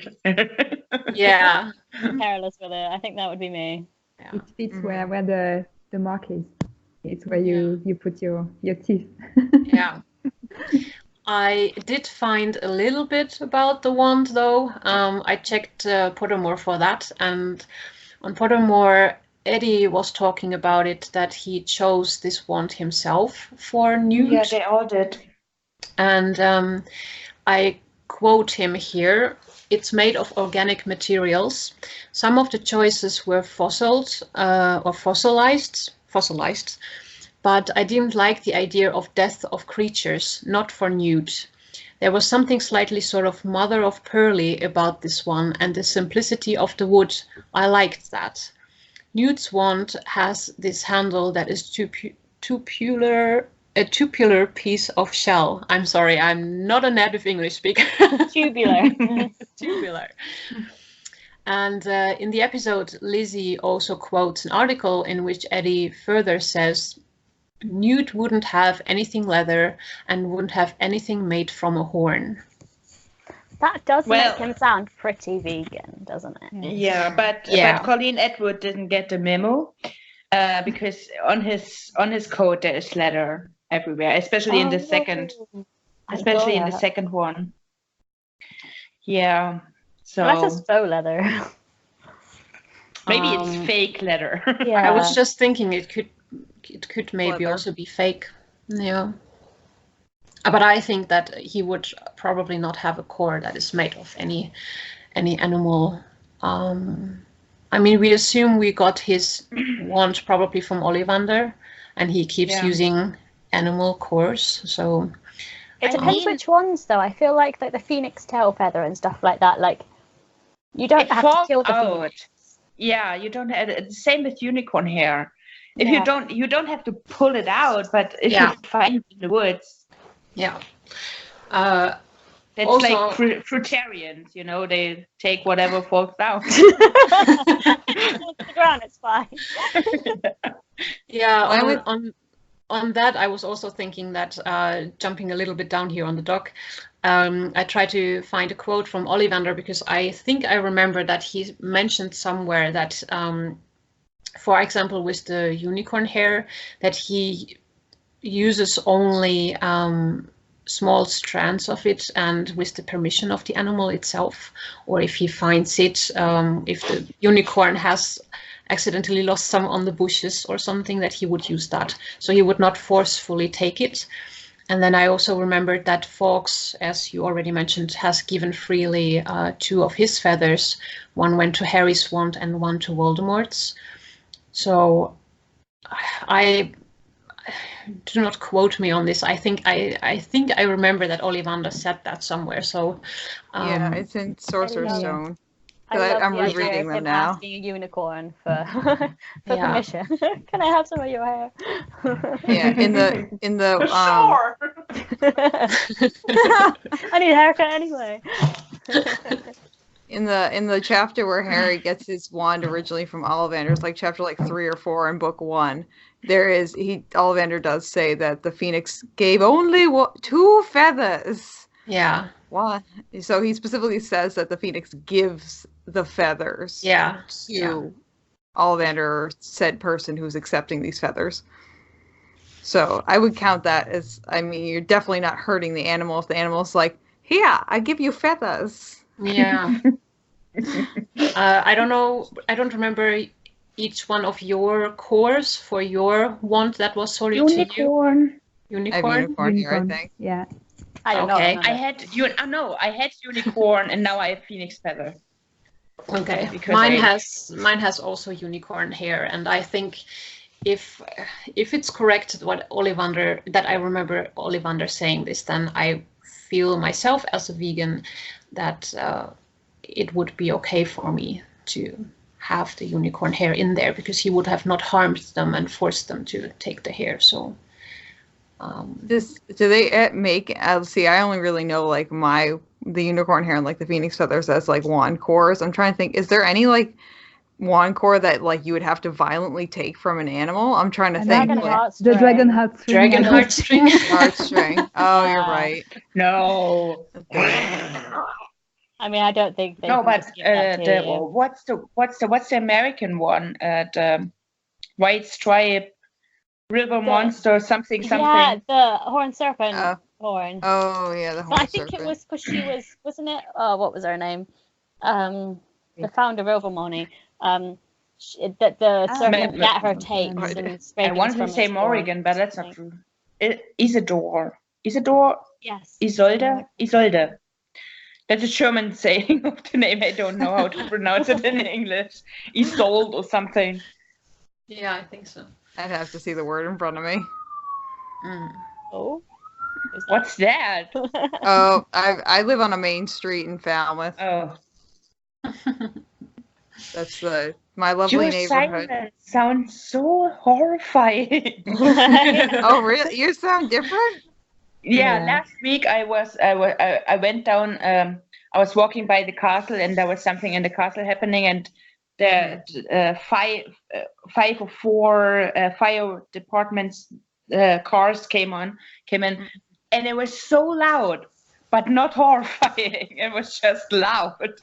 Yeah. careless with it. I think that would be me. Yeah. It fits where the mark is. It's where you put your teeth. Yeah. I did find a little bit about the wand, though. I checked Pottermore for that, and on Pottermore, Eddie was talking about it, that he chose this wand himself for Newt. Yeah, they all did. And I quote him here: "It's made of organic materials. Some of the choices were fossilized, but I didn't like the idea of death of creatures, not for Newt. There was something slightly sort of mother of pearly about this one, and the simplicity of the wood. I liked that. Newt's wand has this handle that is a tubular piece of shell." I'm sorry, I'm not a native English speaker. Tubular. Tubular. And in the episode, Lizzie also quotes an article in which Eddie further says, "Newt wouldn't have anything leather and wouldn't have anything made from a horn." That does make him sound pretty vegan, doesn't it? Yeah, but Colleen Atwood didn't get the memo because on his coat there is leather everywhere, especially in the second one. Yeah, so that's just faux leather. Maybe it's fake leather. Yeah, I was just thinking it could maybe also be fake. Yeah. But I think that he would probably not have a core that is made of any animal. I mean, we assume we got his wand probably from Ollivander, and he keeps using animal cores. So it depends which ones, though. I feel like the phoenix tail feather and stuff like that. Like, you don't have to kill the phoenix. Yeah, you don't have the same with unicorn hair. If you don't have to pull it out, but if you find it in the woods. Yeah. It's also like fruitarians, they take whatever falls down. The ground, it's fine. Yeah, on that, I was also thinking that, jumping a little bit down here on the dock, I tried to find a quote from Ollivander, because I think I remember that he mentioned somewhere that, for example, with the unicorn hair, that he uses only small strands of it, and with the permission of the animal itself, or if he finds it, if the unicorn has accidentally lost some on the bushes or something, that he would use that. So he would not forcefully take it. And then I also remembered that Fawkes, as you already mentioned, has given freely 2 of his feathers. One went to Harry's wand and one to Voldemort's. So do not quote me on this. I think I remember that Ollivander said that somewhere. So it's in Sorcerer's Stone. I'm rereading them now. Asking a unicorn for permission. Can I have some of your hair? Yeah, in the sure. I need a haircut anyway. In the chapter where Harry gets his wand originally from Ollivander, it's like chapter 3 or 4 in book 1. Ollivander does say that the phoenix gave only 2 feathers. Yeah. What? So he specifically says that the phoenix gives the feathers. To Ollivander, said person who's accepting these feathers. So I would count that as, you're definitely not hurting the animal if the animal's like, "Here, I give you feathers." Yeah. I don't know. I don't remember each one of your cores for your wand that was solid to you. Unicorn. I have unicorn here, I think. Yeah. I don't know. I had unicorn, and now I have phoenix feather. Okay. Mine has also unicorn hair, and I think if it's correct what Ollivander, that I remember Ollivander saying this, then I feel myself as a vegan that it would be okay for me to have the unicorn hair in there, because he would have not harmed them and forced them to take the hair. So do they make, see, I only really know the unicorn hair and the phoenix feathers as wand cores. I'm trying to think, is there any wand core that like you would have to violently take from an animal? I'm trying to think. The dragon heartstring. Dragon heartstring. Heartstring. Oh, you're right. No. I mean, I don't think they. No, but what's the American one? The White Stripe River Monster something. Yeah, the Horned Serpent. Horn. Oh yeah, the Horned Serpent. But I think it was because she was, wasn't it? Oh, what was her name? The founder of Overmoney. That the serpent let her take. I wanted to say Morrigan, but that's not true. Isidore. Yes. Isolde. That's a German saying of the name. I don't know how to pronounce it in English. Isolde or something. Yeah, I think so. I'd have to see the word in front of me. Oh. What's that? Oh, I live on a main street in Falmouth. Oh. That's my lovely neighborhood. Your sounds so horrifying. Oh, really? You sound different? Yeah, last week I went down. I was walking by the castle, and there was something in the castle happening, and the five or four fire departments cars came in, and it was so loud, but not horrifying. It was just loud.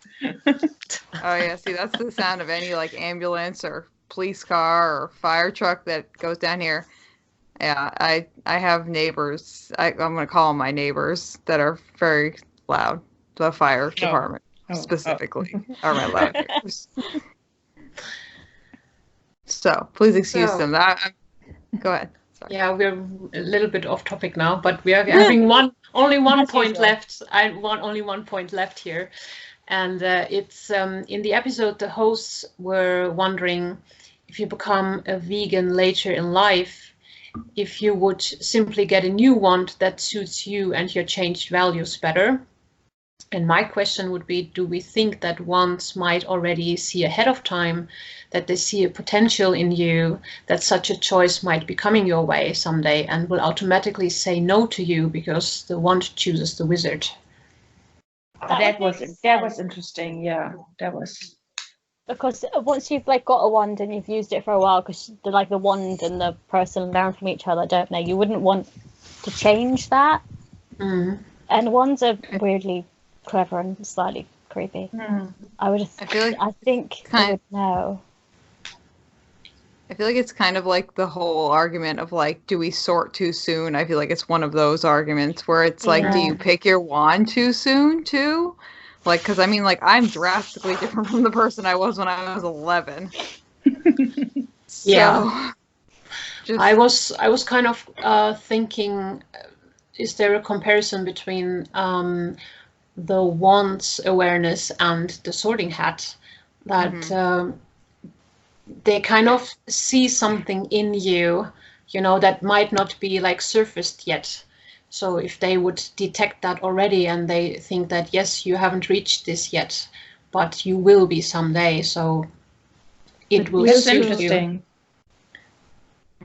Oh yeah, see, that's the sound of any like ambulance or police car or fire truck that goes down here. Yeah, I have neighbors. I'm gonna call them my neighbors that are very loud. The fire department specifically are my loud neighbors. So please excuse them. Go ahead. Sorry. Yeah, we're a little bit off topic now, but we are having only one point left. Only 1 point left here, and it's in the episode. The hosts were wondering if you become a vegan later in life, if you would simply get a new wand that suits you and your changed values better. And my question would be, do we think that wands might already see ahead of time, that they see a potential in you, that such a choice might be coming your way someday and will automatically say no to you because the wand chooses the wizard? That was interesting. Yeah, that was. Because once you've like got a wand and you've used it for a while, because the wand and the person learn from each other, don't they? You wouldn't want to change that. And wands are weirdly clever and slightly creepy. I think I would know. I feel like it's kind of like the whole argument of like, do we sort too soon? I feel like it's one of those arguments where it's like, do you pick your wand too soon too? Like, because I mean, like, I'm drastically different from the person I was when I was 11. Yeah. I was kind of thinking, is there a comparison between the wand's awareness and the sorting hat? That they kind of see something in you, that might not be like surfaced yet. So if they would detect that already and they think that, yes, you haven't reached this yet, but you will be someday, so it will suit you.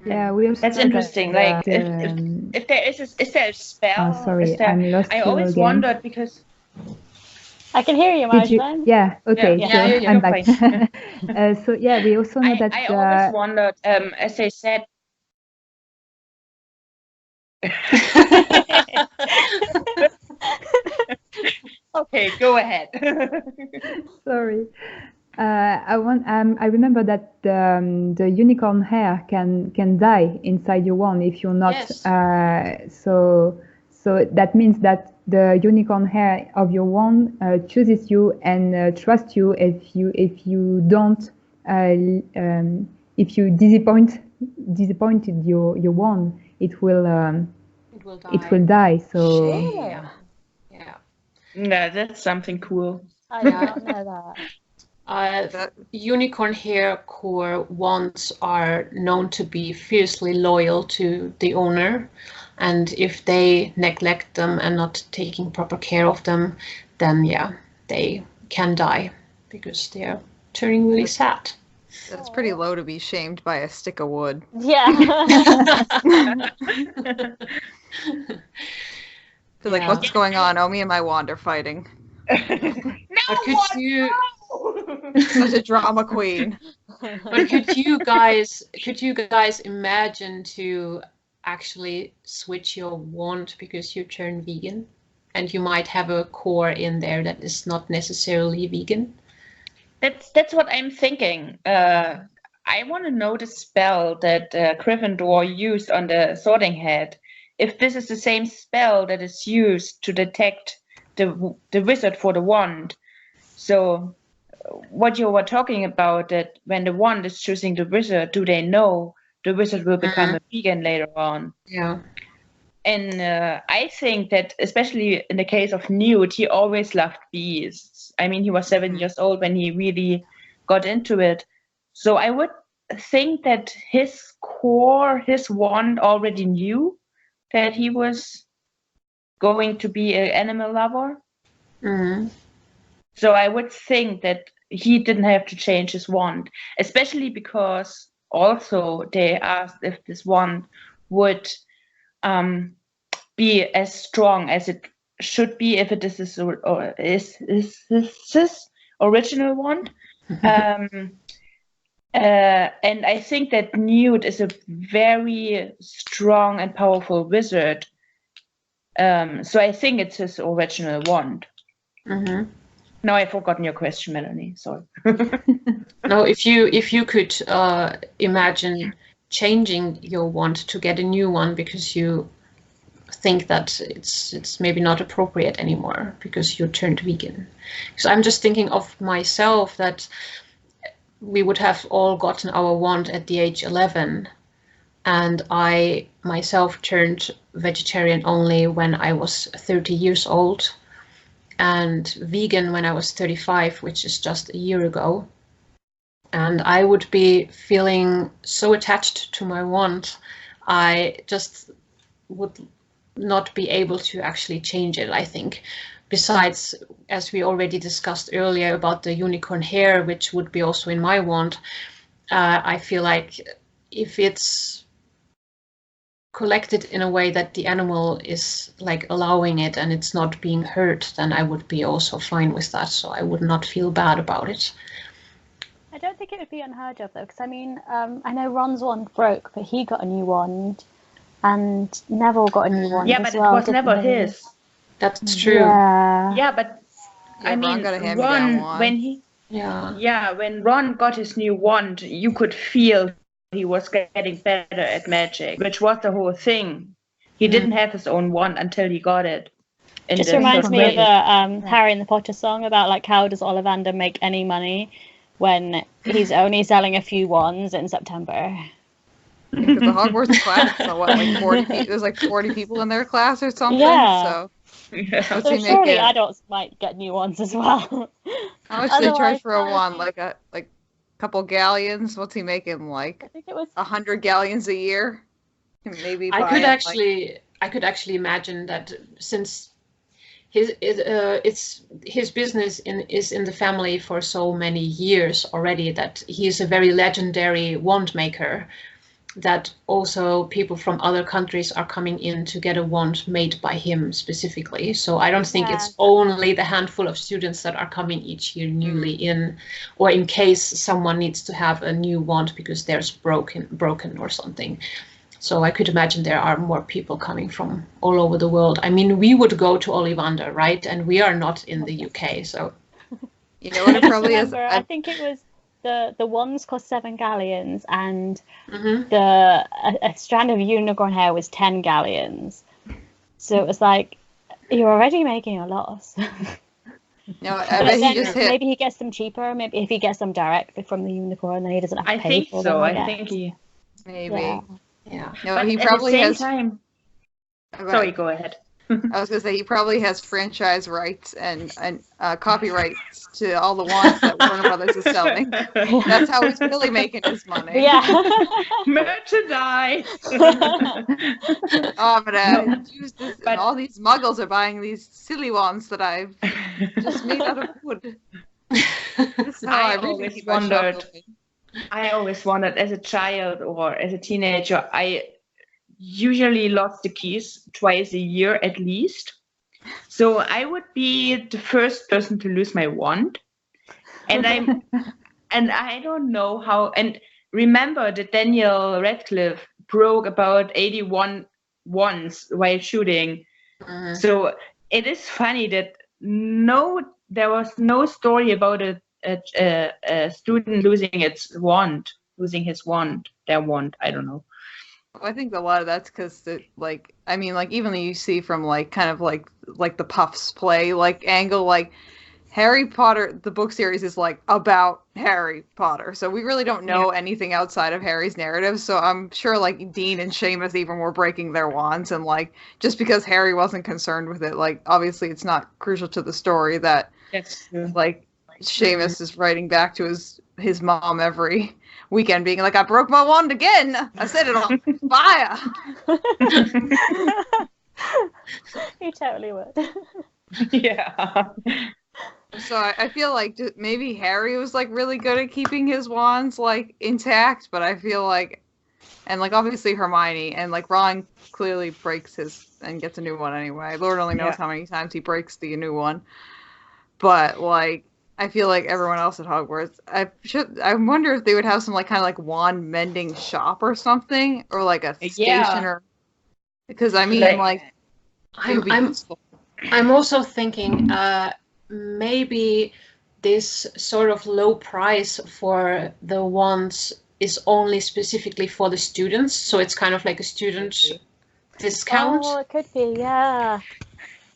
Yeah, we also. That's interesting. Like, if there is a spell. Oh, sorry, I'm lost. I always wondered because. I can hear you, Marjolaine. Yeah. Okay. Yeah, I'm back. So yeah, we also know that. I always wondered, as I said. Okay, go ahead. Sorry. I remember that the unicorn hair can die inside your wand if you're not. Yes. So that means that the unicorn hair of your wand chooses you and trusts you if you don't if you disappointed your wand, it will die. So yeah. No, that's something cool. I don't know that. Unicorn hair core wands are known to be fiercely loyal to the owner, and if they neglect them and not taking proper care of them, then they can die because they are turning really sad. That's pretty low to be shamed by a stick of wood. Yeah. They're like, what's going on? Oh, me and my wand are fighting. Could you Such a drama queen. But could you guys imagine to actually switch your wand because you turn vegan, and you might have a core in there that is not necessarily vegan? That's what I'm thinking. I want to know the spell that Gryffindor used on the Sorting Hat. If this is the same spell that is used to detect the wizard for the wand. So what you were talking about, that when the wand is choosing the wizard, do they know the wizard will become a vegan later on? Yeah. And I think that, especially in the case of Newt, he always loved bees. I mean, he was 7 years old when he really got into it. So I would think that his wand already knew that he was going to be an animal lover. Mm-hmm. So I would think that he didn't have to change his wand, especially because also they asked if this wand would be as strong as it should be if it is his original wand. And I think that Newt is a very strong and powerful wizard. So I think it's his original wand. Mm-hmm. Now I've forgotten your question, Melanie. Sorry. No, if you could imagine changing your wand to get a new one because you think that it's maybe not appropriate anymore because you turned vegan. So I'm just thinking of myself that we would have all gotten our wand at the age 11, and I myself turned vegetarian only when I was 30 years old, and vegan when I was 35, which is just a year ago. And I would be feeling so attached to my wand, I just would not be able to actually change it, I think. Besides, as we already discussed earlier about the unicorn hair, which would be also in my wand, I feel like if it's collected in a way that the animal is like allowing it and it's not being hurt, then I would be also fine with that. So I would not feel bad about it. I don't think it would be unheard of though, because I mean, I know Ron's wand broke, but he got a new wand, and Neville got a new wand. Yeah, but it was never his. That's true. Yeah, but I mean, Ron when Ron got his new wand, you could feel he was getting better at magic, which was the whole thing. He didn't have his own wand until he got it. Just reminds me of a Harry and the Potter song about like how does Ollivander make any money when he's only selling a few wands in September. Because the Hogwarts class, so what, like 40 people? There's like 40 people in their class or something. Yeah. So surely adults might get new ones as well. How much do they charge for a wand? Like a couple galleons? What's he making? Like, I think it was 100 galleons a year. Maybe. I could actually imagine that since his business is in the family for so many years already, that he is a very legendary wand maker, that also people from other countries are coming in to get a wand made by him specifically. So I don't think it's only the handful of students that are coming each year newly in, or in case someone needs to have a new wand because theirs broken or something. So I could imagine there are more people coming from all over the world. I mean, we would go to Ollivander, right? And we are not in the UK, so. You know what it probably is? I think it was the wands cost 7 galleons, and a strand of unicorn hair was 10 galleons. So it was like, you're already making a loss. No, I bet he just maybe he gets them cheaper. Maybe if he gets them directly from the unicorn, then he doesn't have to pay for them. I think he. Maybe. Yeah. No, but he probably has. Sorry, go ahead. I was going to say he probably has franchise rights and copyrights to all the wands that Warner Brothers is selling. That's how he's really making his money. Yeah. Merchandise. I'm gonna use this. But all these muggles are buying these silly wands that I've just made out of wood. I always wondered as a child or as a teenager, I usually lost the keys twice a year at least. So I would be the first person to lose my wand. And I don't know how. And remember that Daniel Radcliffe broke about 81 wands while shooting. So it is funny that there was no story about a student losing his wand. Their wand. I don't know. I think a lot of that's because, even you see from kind of like the Puffs play angle, Harry Potter, the book series is about Harry Potter, so we really don't know anything outside of Harry's narrative. So I'm sure Dean and Seamus even were breaking their wands, and just because Harry wasn't concerned with it, obviously it's not crucial to the story that Seamus is writing back to his mom every weekend being I broke my wand again. I set it on fire. He totally would. Yeah. So I feel maybe Harry was really good at keeping his wands intact, but I feel and obviously Hermione and Ron clearly breaks his and gets a new one anyway. Lord only knows how many times he breaks the new one. But I feel everyone else at Hogwarts, I wonder if they would have some kind of wand mending shop or something, or a station or, because I mean I'm also thinking maybe this sort of low price for the wands is only specifically for the students, so it's kind of a student discount. Oh, it could be, yeah.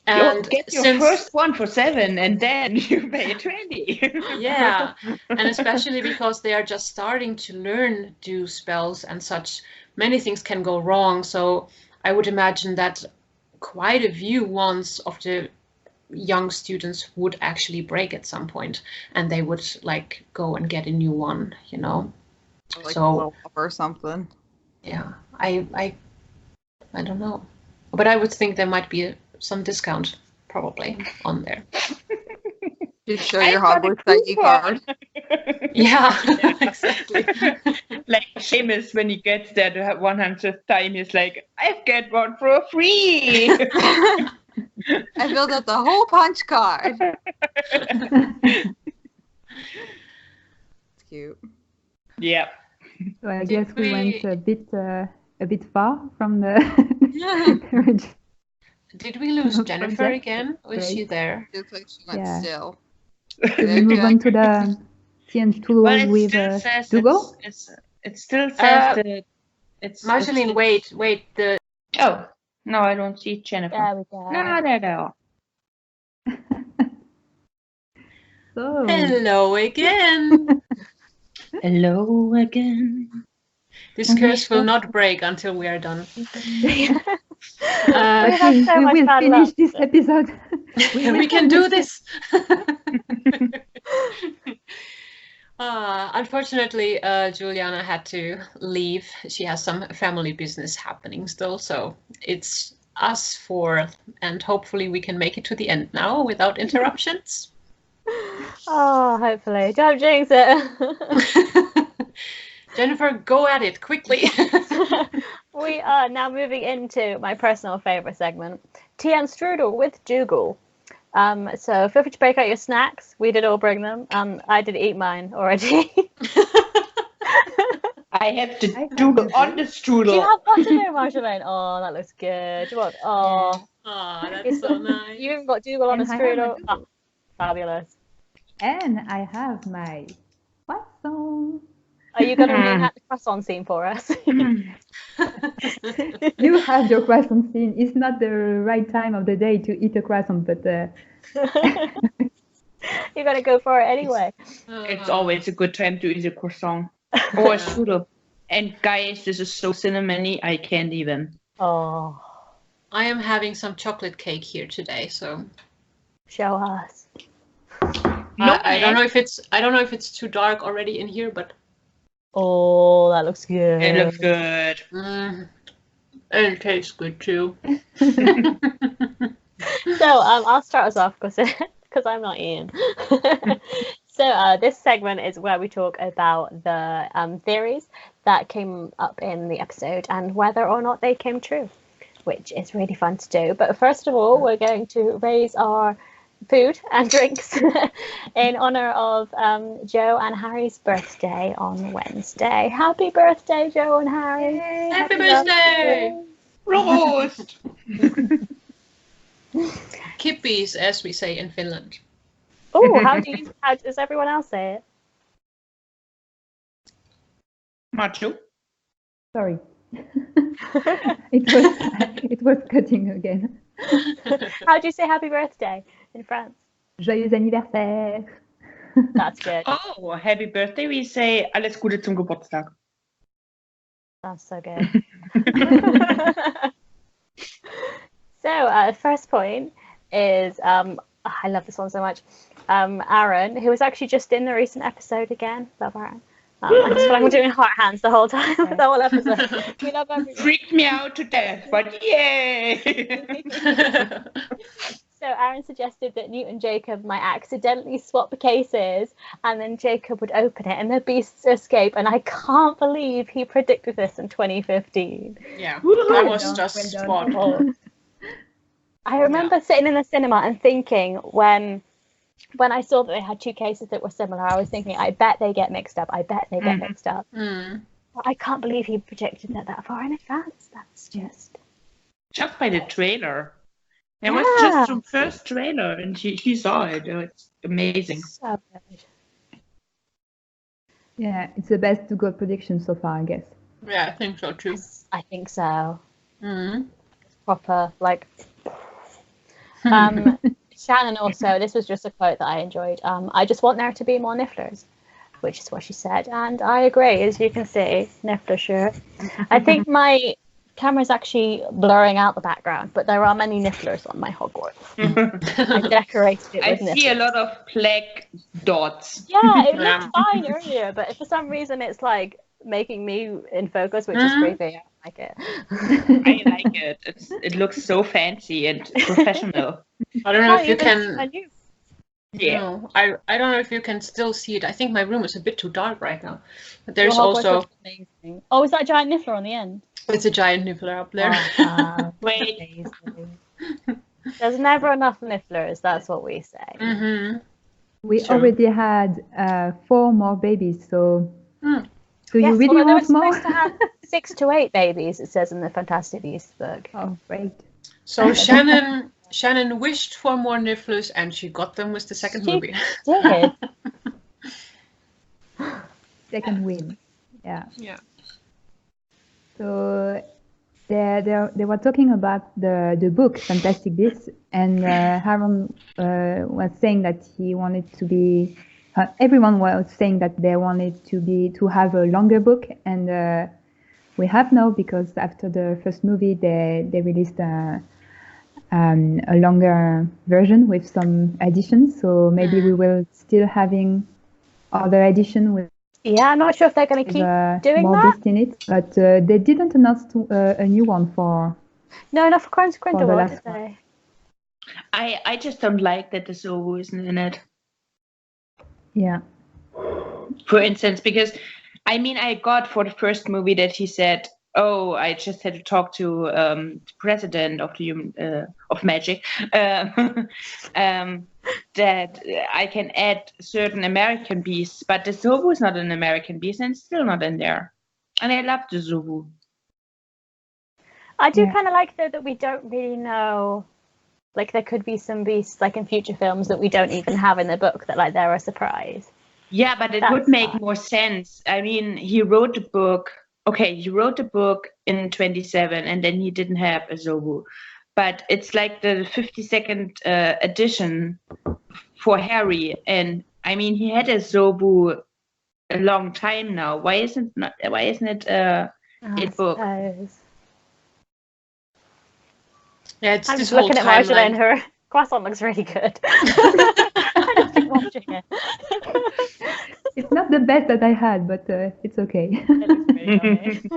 And get your first one for 7 and then you pay 20. Yeah, and especially because they are just starting to learn do spells and such, many things can go wrong. So I would imagine that quite a few wands of the young students would actually break at some point, and they would go and get a new one, so or something. Yeah, I don't know, but I would think there might be some discount probably on there. Just show your Hogwarts ID card. Yeah, exactly. Seamus, when he gets there the 100th time, he's I've got one for free. I filled out the whole punch card. It's cute. Yeah. So I guess we went a bit far from the. Did we lose Jennifer again? Or is she there? Looks like she went still. Should we move on to the TN tool with Dougal? It still says that it's... Marceline, wait. Oh, no, I don't see Jennifer. There we go. No, there they are. So. Hello again. Hello again. This curse will not break until we are done. We will finish this episode. We can do this. Unfortunately, Juliana had to leave. She has some family business happening still, so it's us four, and hopefully we can make it to the end now without interruptions. Oh, hopefully. Don't jinx it. Jennifer, go at it quickly. We are now moving into my personal favourite segment, Tea and Strudel with Dougal. So feel free to break out your snacks. We did all bring them. I did eat mine already. I have to doodle on the strudel. Do you have what to do, Marceline? Oh, that looks good. What? Oh, that's so nice. You even got Dougal on a strudel. Oh, fabulous. And I have my croissant. Are you going to reenact the croissant scene for us? You have your croissant scene. It's not the right time of the day to eat a croissant, but you're going to go for it anyway. It's always a good time to eat a croissant or a strudel. And guys, this is so cinnamony, I can't even. Oh, I am having some chocolate cake here today, so show us. I don't know if it's too dark already in here, but oh, that looks good. It looks good. And it tastes good too. So I'll start us off because I'm not Ian. So this segment is where we talk about the theories that came up in the episode and whether or not they came true, which is really fun to do. But first of all, we're going to raise our food and drinks in honor of Joe and Harry's birthday on Wednesday. Happy birthday, Joe and Harry! Yay. Happy birthday! Roast! Kippies, as we say in Finland. Oh, how does everyone else say it? Macho. Sorry. It was cutting again. How do you say happy birthday in France? Joyeux anniversaire. That's good. Oh, happy birthday. We say alles Gute zum Geburtstag. That's so good. So, the first point is, I love this one so much. Aaron, who was actually just in the recent episode again. Love Aaron. I just feel like I'm doing heart hands the whole time, the whole episode. We love everyone. Freaked me out to death, but yay! So Aaron suggested that Newt and Jacob might accidentally swap cases, and then Jacob would open it and the beasts escape. And I can't believe he predicted this in 2015. Yeah, that was just spot on. I remember sitting in the cinema and thinking when I saw that they had two cases that were similar, I was thinking, I bet they get mixed up. I bet they get mixed up. Mm. I can't believe he projected that far in advance. That's just by the trailer. It was just the first trailer, and she saw it. It's amazing. So good. Yeah, it's the best to go prediction so far, I guess. Yeah, I think so too. I think so. Mm. Proper, like... Shannon also, this was just a quote that I enjoyed. I just want there to be more nifflers, which is what she said. And I agree, as you can see, niffler shirt. I think my camera's actually blurring out the background, but there are many nifflers on my Hogwarts. I decorated it with nifflers. I see a lot of black dots. Yeah, it looked fine earlier, but for some reason it's like making me in focus, which is creepy. I like it. I like it. It looks so fancy and professional. I don't know if you can. Yeah. No, I don't know if you can still see it. I think my room is a bit too dark right now. But there's also. Amazing. Oh, is that a giant niffler on the end? It's a giant niffler up there. Wait. There's never enough nifflers. That's what we say. Mm-hmm. We already had 4 more babies, so. Do you yes, really want was more? Supposed to have 6 to 8 babies, it says in the Fantastic Beasts book. Oh, great. So Shannon wished for more nifflers, and she got them with the second movie. Did. Second win. Yeah. Yeah. So they were talking about the book Fantastic Beasts, and Aaron was saying that he wanted to be. Everyone was saying that they wanted to have a longer book, and we have now, because after the first movie they released a longer version with some additions. So maybe we will still having other addition with. Yeah, I'm not sure if they're going to keep doing more that. beast in it, but they didn't announce a new one for. No, not for Crimes of Grindelwald, did they? I just don't like that the Zobo isn't in it. Yeah. For instance, because I mean, I got for the first movie that he said, "Oh, I just had to talk to the president of the of magic, that I can add certain American beasts, but the Zobo is not an American beast and it's still not in there. And I love the Zobo. I do kind of like though that we don't really know. Like there could be some beasts like in future films that we don't even have in the book that like they're a surprise. Yeah, but it would make more sense. I mean, he wrote the book. Okay, he wrote the book in 27 and then he didn't have a Zobo. But it's like the 52nd edition for Harry. And I mean, he had a Zobo a long time now. Why isn't it a book? Yeah, it's I'm this just looking whole at Marjorie timeline. and her croissant looks really good. I just keep watching it. It's not the best that I had, but it's okay. It looks really yummy.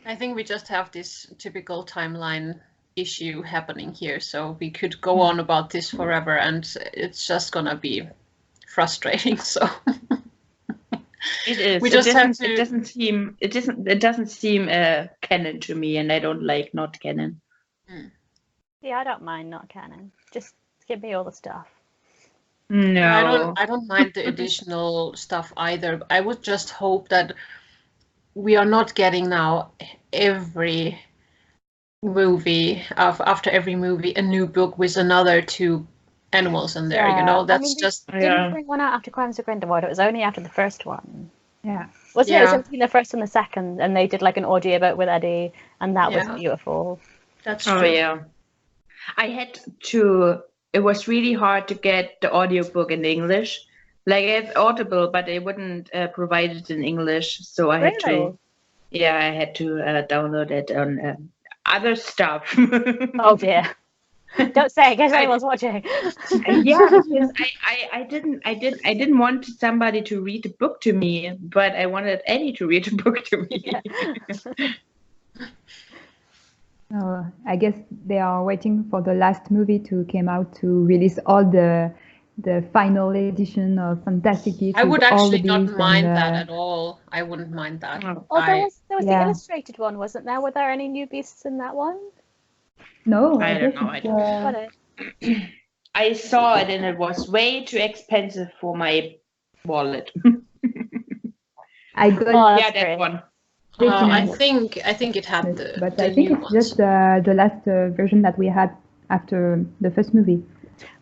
I think we just have this typical timeline issue happening here, so we could go on about this forever, and it's just gonna be frustrating. So it is. We just have to. It doesn't seem canon to me, and I don't like not canon. Yeah, I don't mind not canon. Just give me all the stuff. No. I don't mind the additional stuff either. I would just hope that we are not getting now every movie after every movie a new book with another 2 animals in there. You know, that's just. They didn't bring one out after Crimes of Grindelwald. It was only after the first one. Yeah. Wasn't it? It was between the first and the second, and they did like an audiobook with Eddie, and that was beautiful. That's true. Oh yeah. I had to. It was really hard to get the audiobook in English. Like I have Audible, but they wouldn't provide it in English, so I had to. Yeah, I had to download it on other stuff. Oh dear! Don't say it, guess anyone's watching. Yeah, because I didn't want somebody to read a book to me, but I wanted Eddie to read a book to me. Oh, I guess they are waiting for the last movie to come out to release all the final edition of Fantastic Beasts. I would actually not mind that at all. I wouldn't mind that. Oh, there was the illustrated one, wasn't there? Were there any new beasts in that one? No, I don't know. I saw it and it was way too expensive for my wallet. I got that one. I think it had but I think it's just the last version that we had after the first movie.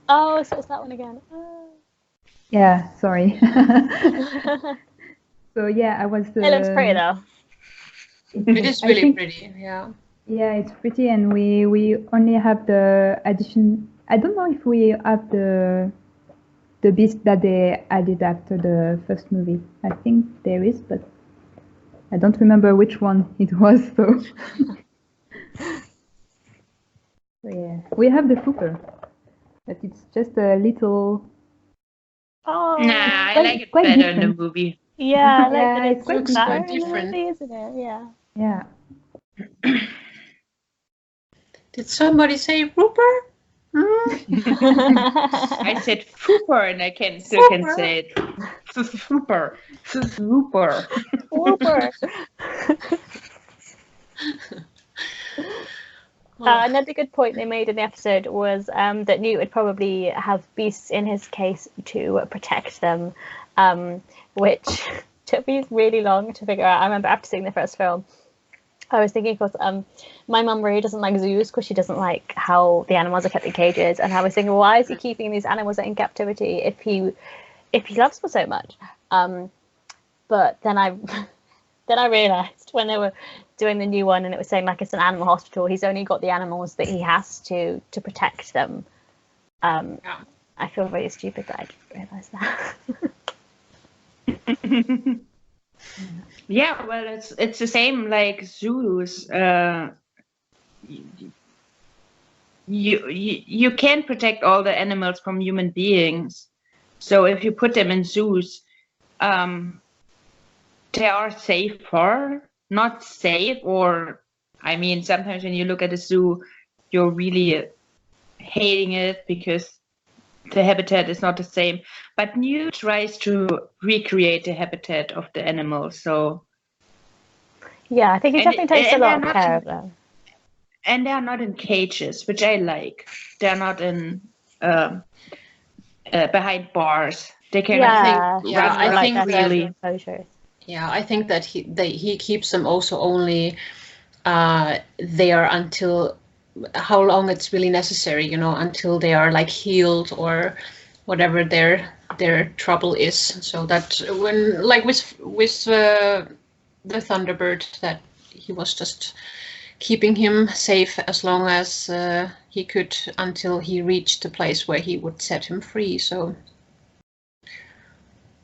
Oh, so it's that one again. Oh. Yeah, sorry. So yeah, I was. It looks pretty though. It is really pretty. Yeah. Yeah, it's pretty, and we only have the addition. I don't know if we have the beast that they added after the first movie. I think there is, but I don't remember which one it was. So yeah, we have the Fwooper, but it's just a little. Oh, nah, I like it better different. In the movie. Yeah, I like yeah, that it looks quite different, isn't it? Yeah. Yeah. Did somebody say Fwooper? I said Fwooper, and I still can say it. Fwooper. Fwooper. Fwooper. Another good point they made in the episode was that Newt would probably have beasts in his case to protect them, which took me really long to figure out. I remember after seeing the first film, I was thinking, because my mum really doesn't like zoos because she doesn't like how the animals are kept in cages, and I was thinking, why is he keeping these animals in captivity if he loves them so much? But then I realised when they were doing the new one and it was saying like it's an animal hospital, he's only got the animals that he has to protect them. I feel really stupid that I didn't realise that. Yeah, well, it's the same like zoos. You can't protect all the animals from human beings. So if you put them in zoos, they are safer, not safe. Or, I mean, sometimes when you look at a zoo, you're really hating it because the habitat is not the same. But Newt tries to recreate the habitat of the animals. So yeah, I think he definitely takes a lot of care of them. And they are not in cages, which I like. They are not in behind bars. They can I think that he keeps them also only there until how long it's really necessary, you know, until they are like healed or whatever their trouble is. So that when like with the Thunderbird, that he was just keeping him safe as long as he could until he reached the place where he would set him free. So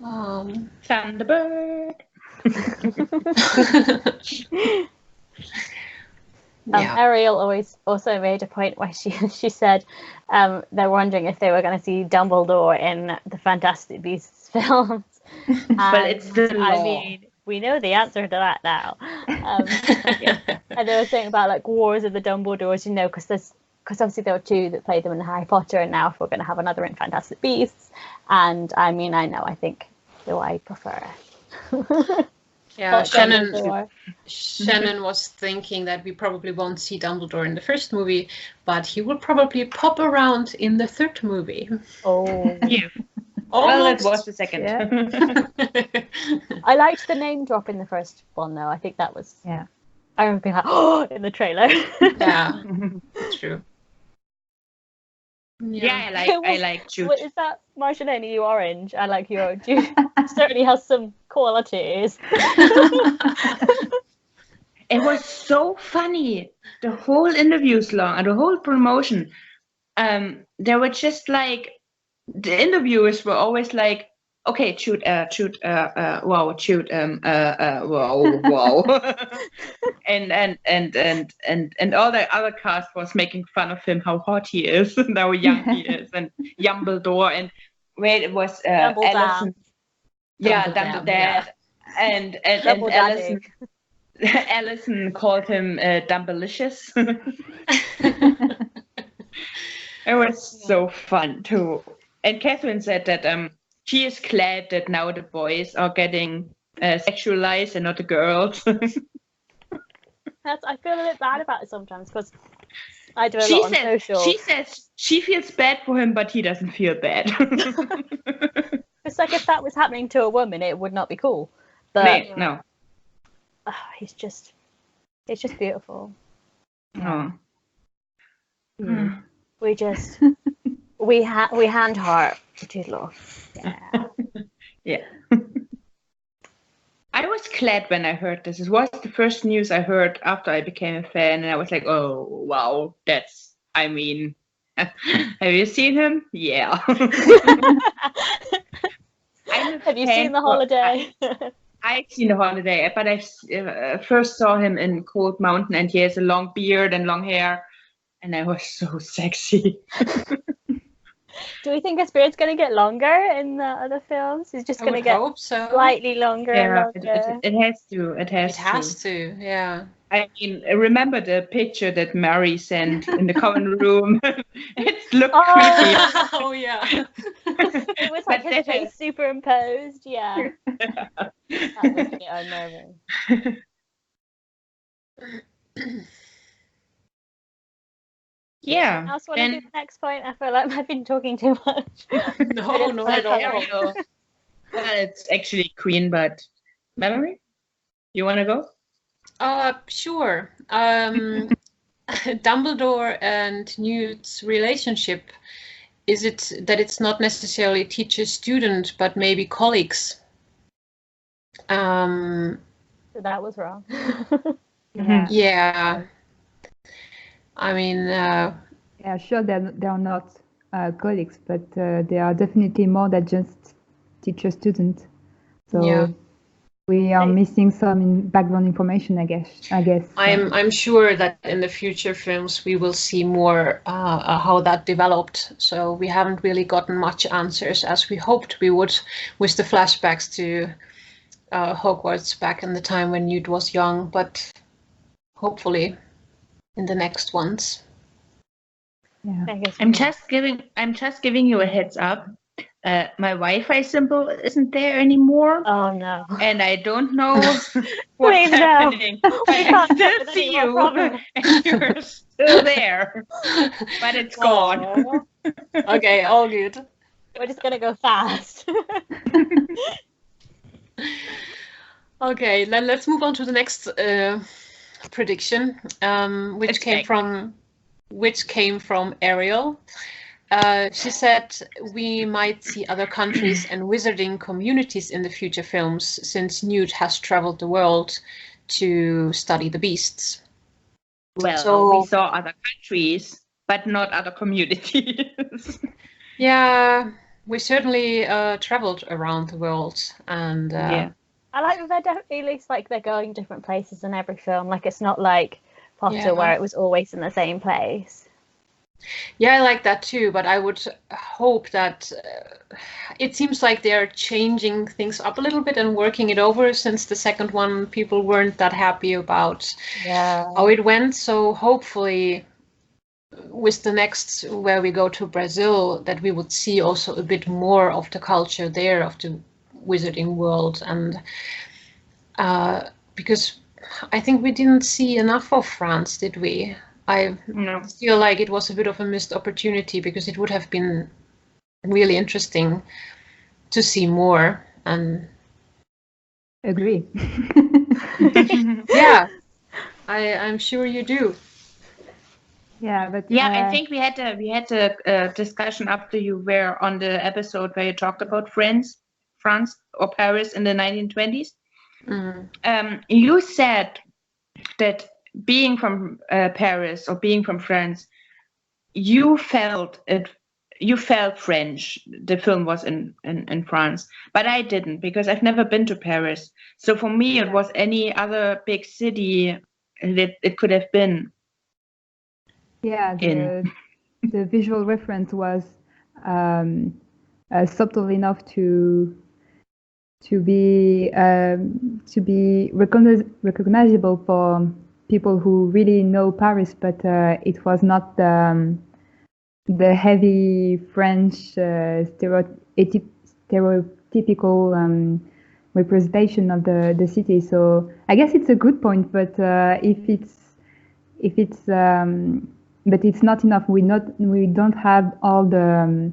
Thunderbird. Ariel also made a point where she said they're wondering if they were going to see Dumbledore in the Fantastic Beasts films. Well, it's the law. I mean, we know the answer to that now. And they were saying about like Wars of the Dumbledores, you know, because obviously there were 2 that played them in Harry Potter, and now if we're going to have another in Fantastic Beasts, and I mean, I think do I prefer it. Yeah, Dumbledore. Shannon was thinking that we probably won't see Dumbledore in the first movie, but he will probably pop around in the third movie. Oh. Yeah. Almost. Well, it was the second. Yeah. I liked the name drop in the first one, though. I think that was... Yeah. I remember being like, oh, in the trailer. Yeah, true. Yeah, I like Jude. What is that, Marjolaine? Are you orange? I like your Jude. Certainly has some qualities. It was so funny. The whole interview's long and the whole promotion. They were just like, the interviewers were always like, okay, Jude, wow, Jude, wow. and all the other cast was making fun of him, how hot he is and how young he is, and Dumbledore, and wait, it was Alison. Yeah, Dumbledore, and Alison. Alison called him Dumbelicious. It was so fun too. And Catherine said that she is glad that now the boys are getting sexualized and not the girls. I feel a bit bad about it sometimes because I do a lot on social. She says she feels bad for him, but he doesn't feel bad. It's like if that was happening to a woman, it would not be cool. But no. Oh, it's just beautiful. Oh. Mm. We hand heart Jude Law. Yeah. Yeah. I was glad when I heard this. It was the first news I heard after I became a fan, and I was like, oh wow, have you seen him? Yeah. Have you seen The Holiday? I've seen The Holiday, but I first saw him in Cold Mountain, and he has a long beard and long hair, and I was so sexy. Do we think his beard's going to get longer in the other films? He's just going to get slightly longer and longer. It has to. It has to, yeah. I mean, remember the picture that Mary sent in the common room? It looked creepy. Oh, yeah. It was like his face superimposed, yeah. That was a bit unnerving. Yeah. I also want to do the next point. I feel like I've been talking too much. No, not at all. Well, it's actually Queen, but Mallory, you want to go? Sure. Dumbledore and Newt's relationship, is it that it's not necessarily teacher-student, but maybe colleagues? So that was wrong. Yeah. I mean... yeah, sure, they're not colleagues, but they are definitely more than just teacher-student. So... Yeah. We are missing some background information, I guess. I'm sure that in the future films we will see more how that developed. So we haven't really gotten much answers as we hoped we would with the flashbacks to Hogwarts back in the time when Newt was young. But hopefully in the next ones. Yeah. I'm just giving you a heads up. My Wi-Fi symbol isn't there anymore. Oh no! And I don't know what's happening. I still see you, and you're still there, but it's gone. Okay, all good. We're just gonna go fast. Okay, then let's move on to the next prediction, which came from Ariel. She said we might see other countries and wizarding communities in the future films since Newt has traveled the world to study the beasts. Well, we saw other countries, but not other communities. Yeah, we certainly traveled around the world, and I like that they're definitely, at least, like they're going different places in every film. Like it's not like Potter where it was always in the same place. Yeah, I like that too, but I would hope that it seems like they're changing things up a little bit and working it over since the second one people weren't that happy about how it went. So hopefully with the next where we go to Brazil that we would see also a bit more of the culture there of the wizarding world. And because I think we didn't see enough of France, did we? I feel like it was a bit of a missed opportunity, because it would have been really interesting to see more. And Agree. yeah, I'm sure you do. Yeah, but I think we had a discussion after you were on the episode where you talked about France or Paris in the 1920s. You said that being from Paris or being from France, you felt French. The film was in France, but I didn't, because I've never been to Paris. So for me, it was any other big city that it could have been. Yeah, the visual reference was subtle enough to be recognizable for people who really know Paris, but it was not the heavy French stereotypical representation of the city. So I guess it's a good point, but but it's not enough. We don't have all the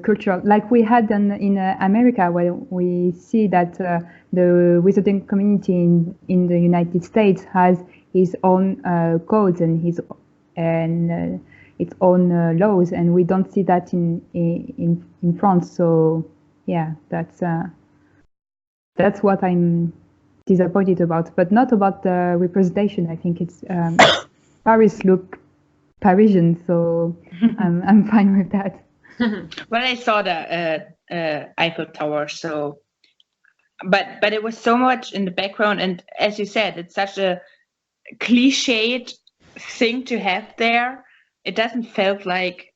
cultural, like we had in America, where we see that the wizarding community in the United States has his own codes and its own laws, and we don't see that in France. So yeah, that's what I'm disappointed about, but not about the representation. I think it's Paris look Parisian, so I'm fine with that. Well, I saw the Eiffel Tower, so but it was so much in the background, and as you said, it's such a cliched thing to have there. It didn't feel like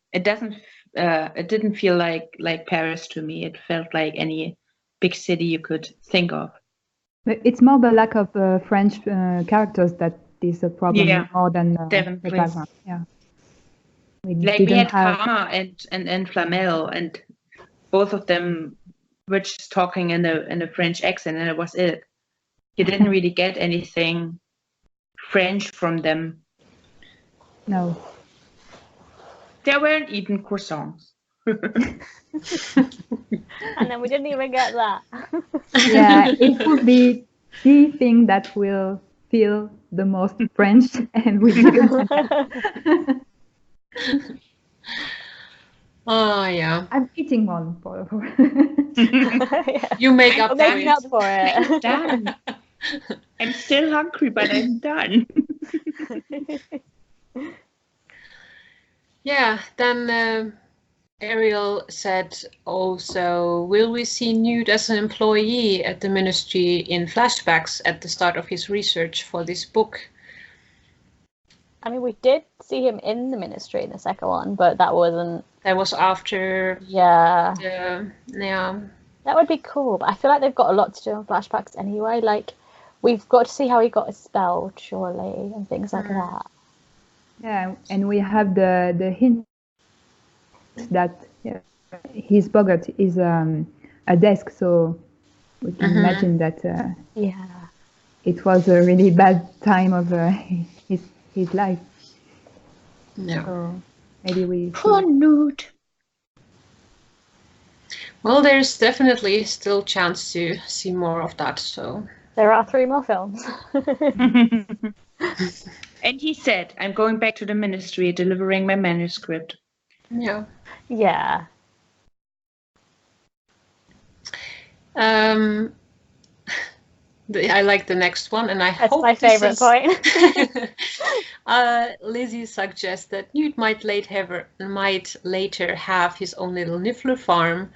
Paris to me. It felt like any big city you could think of. It's more the lack of French characters that is a problem, more than the background. Yeah. We had Karma and Flamel, and both of them were just talking in a French accent, and it was it. You didn't really get anything French from them. No. There weren't even croissants. And then we didn't even get that. Yeah, it would be the thing that will feel the most French, and we didn't. Oh yeah. I'm eating one for You make up for it. I'm done. I'm still hungry, but I'm done. Yeah, then Ariel said also, will we see Newt as an employee at the ministry in flashbacks at the start of his research for this book? I mean, we did see him in the ministry in the second one, but that wasn't... That was after... Yeah. Yeah. That would be cool, but I feel like they've got a lot to do in flashbacks anyway. Like, we've got to see how he got expelled, surely, and things like that. Yeah, and we have the hint that his boggart is a desk, so we can imagine that it was a really bad time of his life. Yeah. So maybe we... Poor Newt. Well, there's definitely still chance to see more of that, so... There are 3 more films. And he said, I'm going back to the ministry, delivering my manuscript. Yeah. Yeah. I like the next one, and I That's hope my favorite point. Lizzie suggests that Newt might later have his own little niffler farm,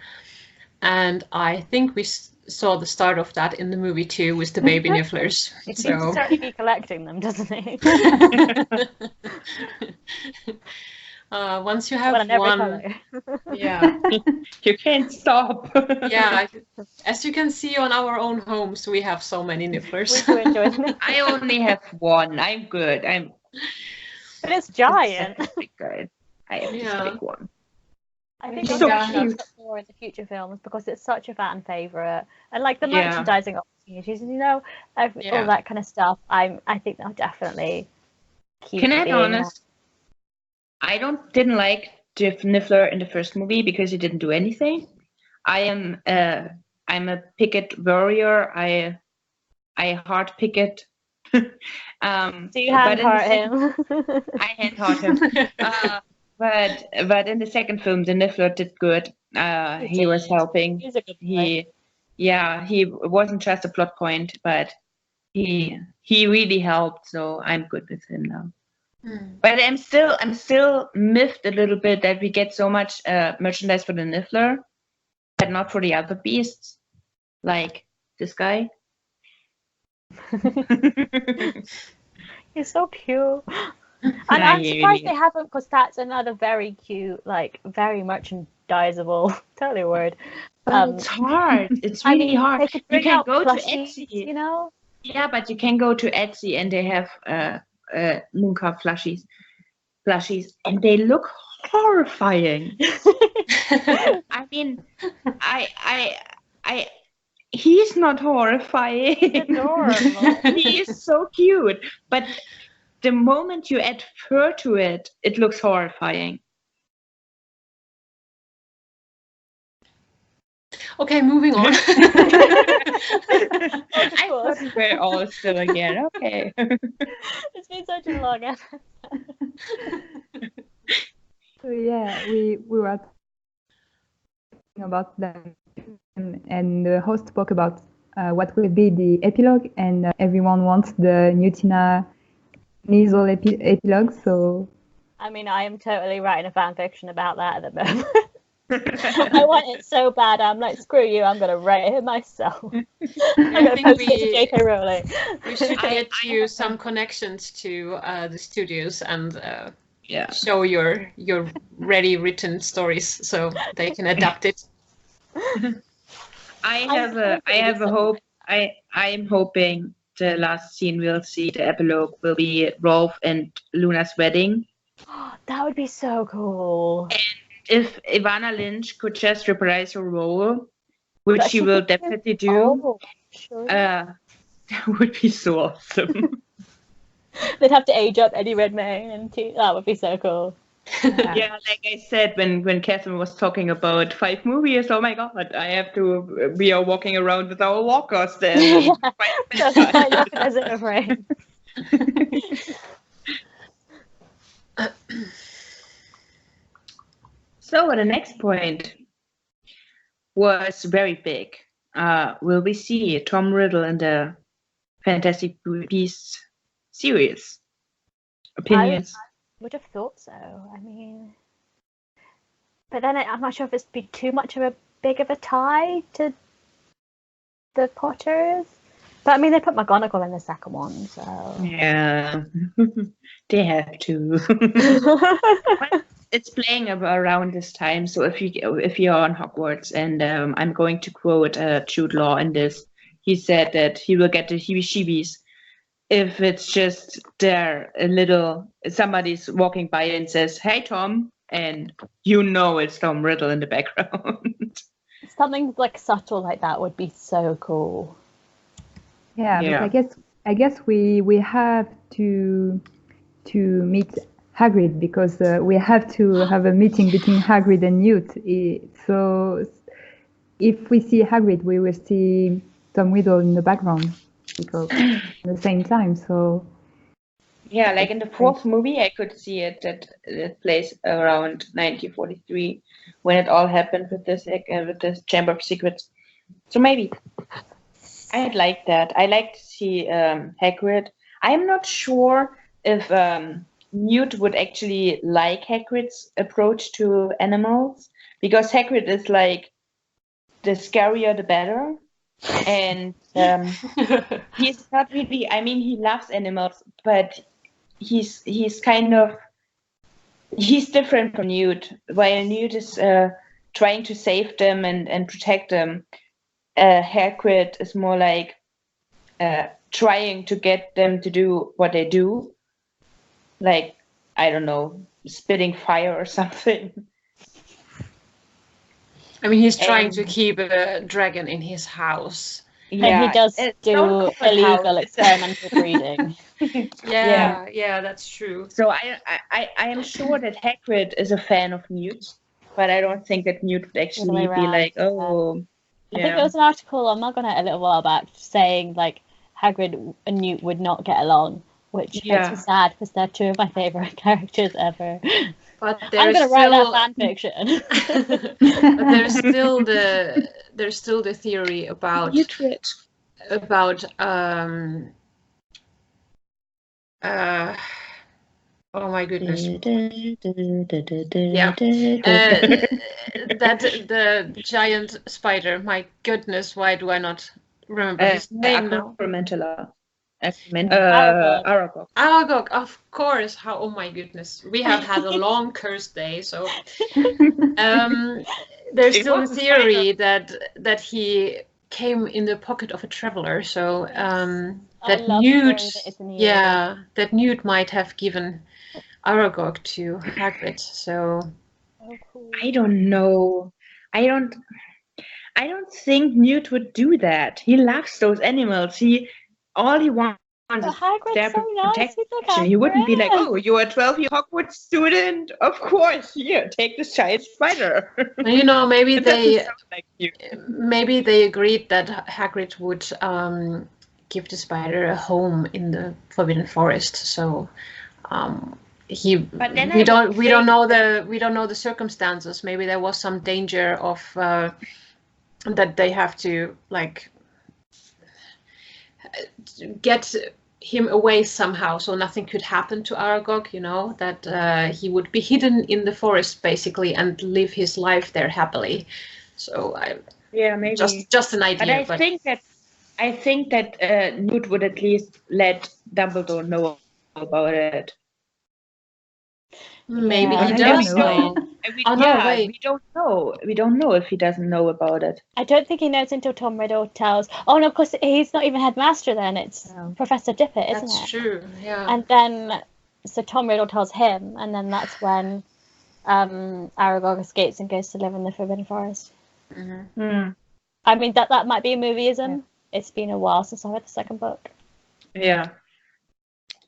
and I think we saw the start of that in the movie too, with the baby nifflers. He seems to certainly be collecting them, doesn't he? Once you have one, yeah, you can't stop. Yeah, as you can see on our own homes, we have so many nifflers. We do enjoy them. I only have one. I'm good. But it's giant. Good. I have this big one. I think so I'll more in the future films because it's such a fan favourite, and like the merchandising of dating issues, you know, all that kind of stuff. I think they'll definitely keep. Can I be honest? I didn't like Niffler in the first movie because he didn't do anything. I'm a picket warrior. I hard picket. Do you hand heart him? I hand heart him. But in the second film, the Niffler did good. He was helping. He's a good boy. He wasn't just a plot point, but he really helped. So I'm good with him now. But I'm still miffed a little bit that we get so much merchandise for the Niffler, but not for the other beasts, like this guy. He's so cute. And I'm surprised they haven't, because that's another very cute, like very merchandisable, totally a word. It's hard. It's really hard. You can go to Etsy, you know. Yeah, but you can go to Etsy and they have Mooncar plushies, and they look horrifying. I mean, he's not horrifying. Adorable. He is so cute, but the moment you add fur to it, it looks horrifying. Okay, moving on. I thought we're all still again. Okay. It's been such a long episode. So yeah, we were talking about them, and the host spoke about what will be the epilogue, and everyone wants the Newtina nasal epilogue. So I mean, I am totally writing a fan fiction about that at the moment. I want it so bad. I'm like, screw you. I'm gonna write it myself. I'm gonna post it to J.K. Rowling. We should get you some connections to the studios and show your ready written stories so they can adapt it. I have a hope. I am hoping the last scene we'll see, the epilogue, will be Rolf and Luna's wedding. That would be so cool. And if Ivana Lynch could just reprise her role, which she will definitely do, that would be so awesome. They'd have to age up Eddie Redmayne, and that would be so cool. Yeah, like I said, when Catherine was talking about 5 movies, oh my god, we are walking around with our walkers then. As it afraid. So the next point was very big. Will we see Tom Riddle in the Fantastic Beasts series? Opinions? I would have thought so. I mean, but then I'm not sure if it's be too much of a big of a tie to the Potters. But I mean, they put McGonagall in the second one, so yeah, they have to. It's playing around this time, so if you're on Hogwarts, and I'm going to quote Jude Law in this, he said that he will get the heebie-jeebies if it's just there somebody's walking by and says, "Hey Tom," and it's Tom Riddle in the background. Something like subtle like that would be so cool. Yeah. But I guess we have to meet Hagrid, because we have to have a meeting between Hagrid and Newt. So if we see Hagrid, we will see Tom Riddle in the background, because at the same time. So yeah, like in the 4th movie, I could see it that it plays around 1943 when it all happened with this Chamber of Secrets. So maybe I'd like that. I like to see Hagrid. I'm not sure if Newt would actually like Hagrid's approach to animals, because Hagrid is like, the scarier the better, and he's not really. I mean, he loves animals, but he's different from Newt. While Newt is trying to save them and protect them, Hagrid is more like trying to get them to do what they do. Like, I don't know, spitting fire or something. I mean, he's trying to keep a dragon in his house. And he does do illegal experimental breeding. Yeah, that's true. So I am sure that Hagrid is a fan of Newt, but I don't think that Newt would actually be like, oh. I think there was an article on Margonet a little while back saying like Hagrid and Newt would not get along, which makes me sad because they're two of my favourite characters ever. But I'm going to write that fan fiction. But there's still the theory about oh my goodness. That the giant spider. My goodness, why do I not remember his name now? Aragog. Aragog, of course. How? Oh my goodness, we have had a long cursed day. So there's still a theory that he came in the pocket of a traveler. So that Newt might have given Aragog to Hagrid. So cool. I don't know. I don't think Newt would do that. He loves those animals. All he wants is their protection. He wouldn't be like, oh, you're a 12-year Hogwarts student. Of course, here, take this giant spider. Maybe they agreed that Hagrid would give the spider a home in the Forbidden Forest. So we don't know the circumstances. Maybe there was some danger of that they have to like get him away somehow, so nothing could happen to Aragog. That he would be hidden in the forest basically and live his life there happily. So maybe just an idea. But I think that Newt would at least let Dumbledore know about it. Maybe he does know. We don't know. We don't know if he doesn't know about it. I don't think he knows until Tom Riddle tells. Oh no, of course he's not even headmaster then. It's Professor Dippet, isn't it? That's true. Yeah. And then so Tom Riddle tells him, and then that's when Aragog escapes and goes to live in the Forbidden Forest. Mm-hmm. I mean that might be a movieism. Yeah. It's been a while since I read the second book. Yeah.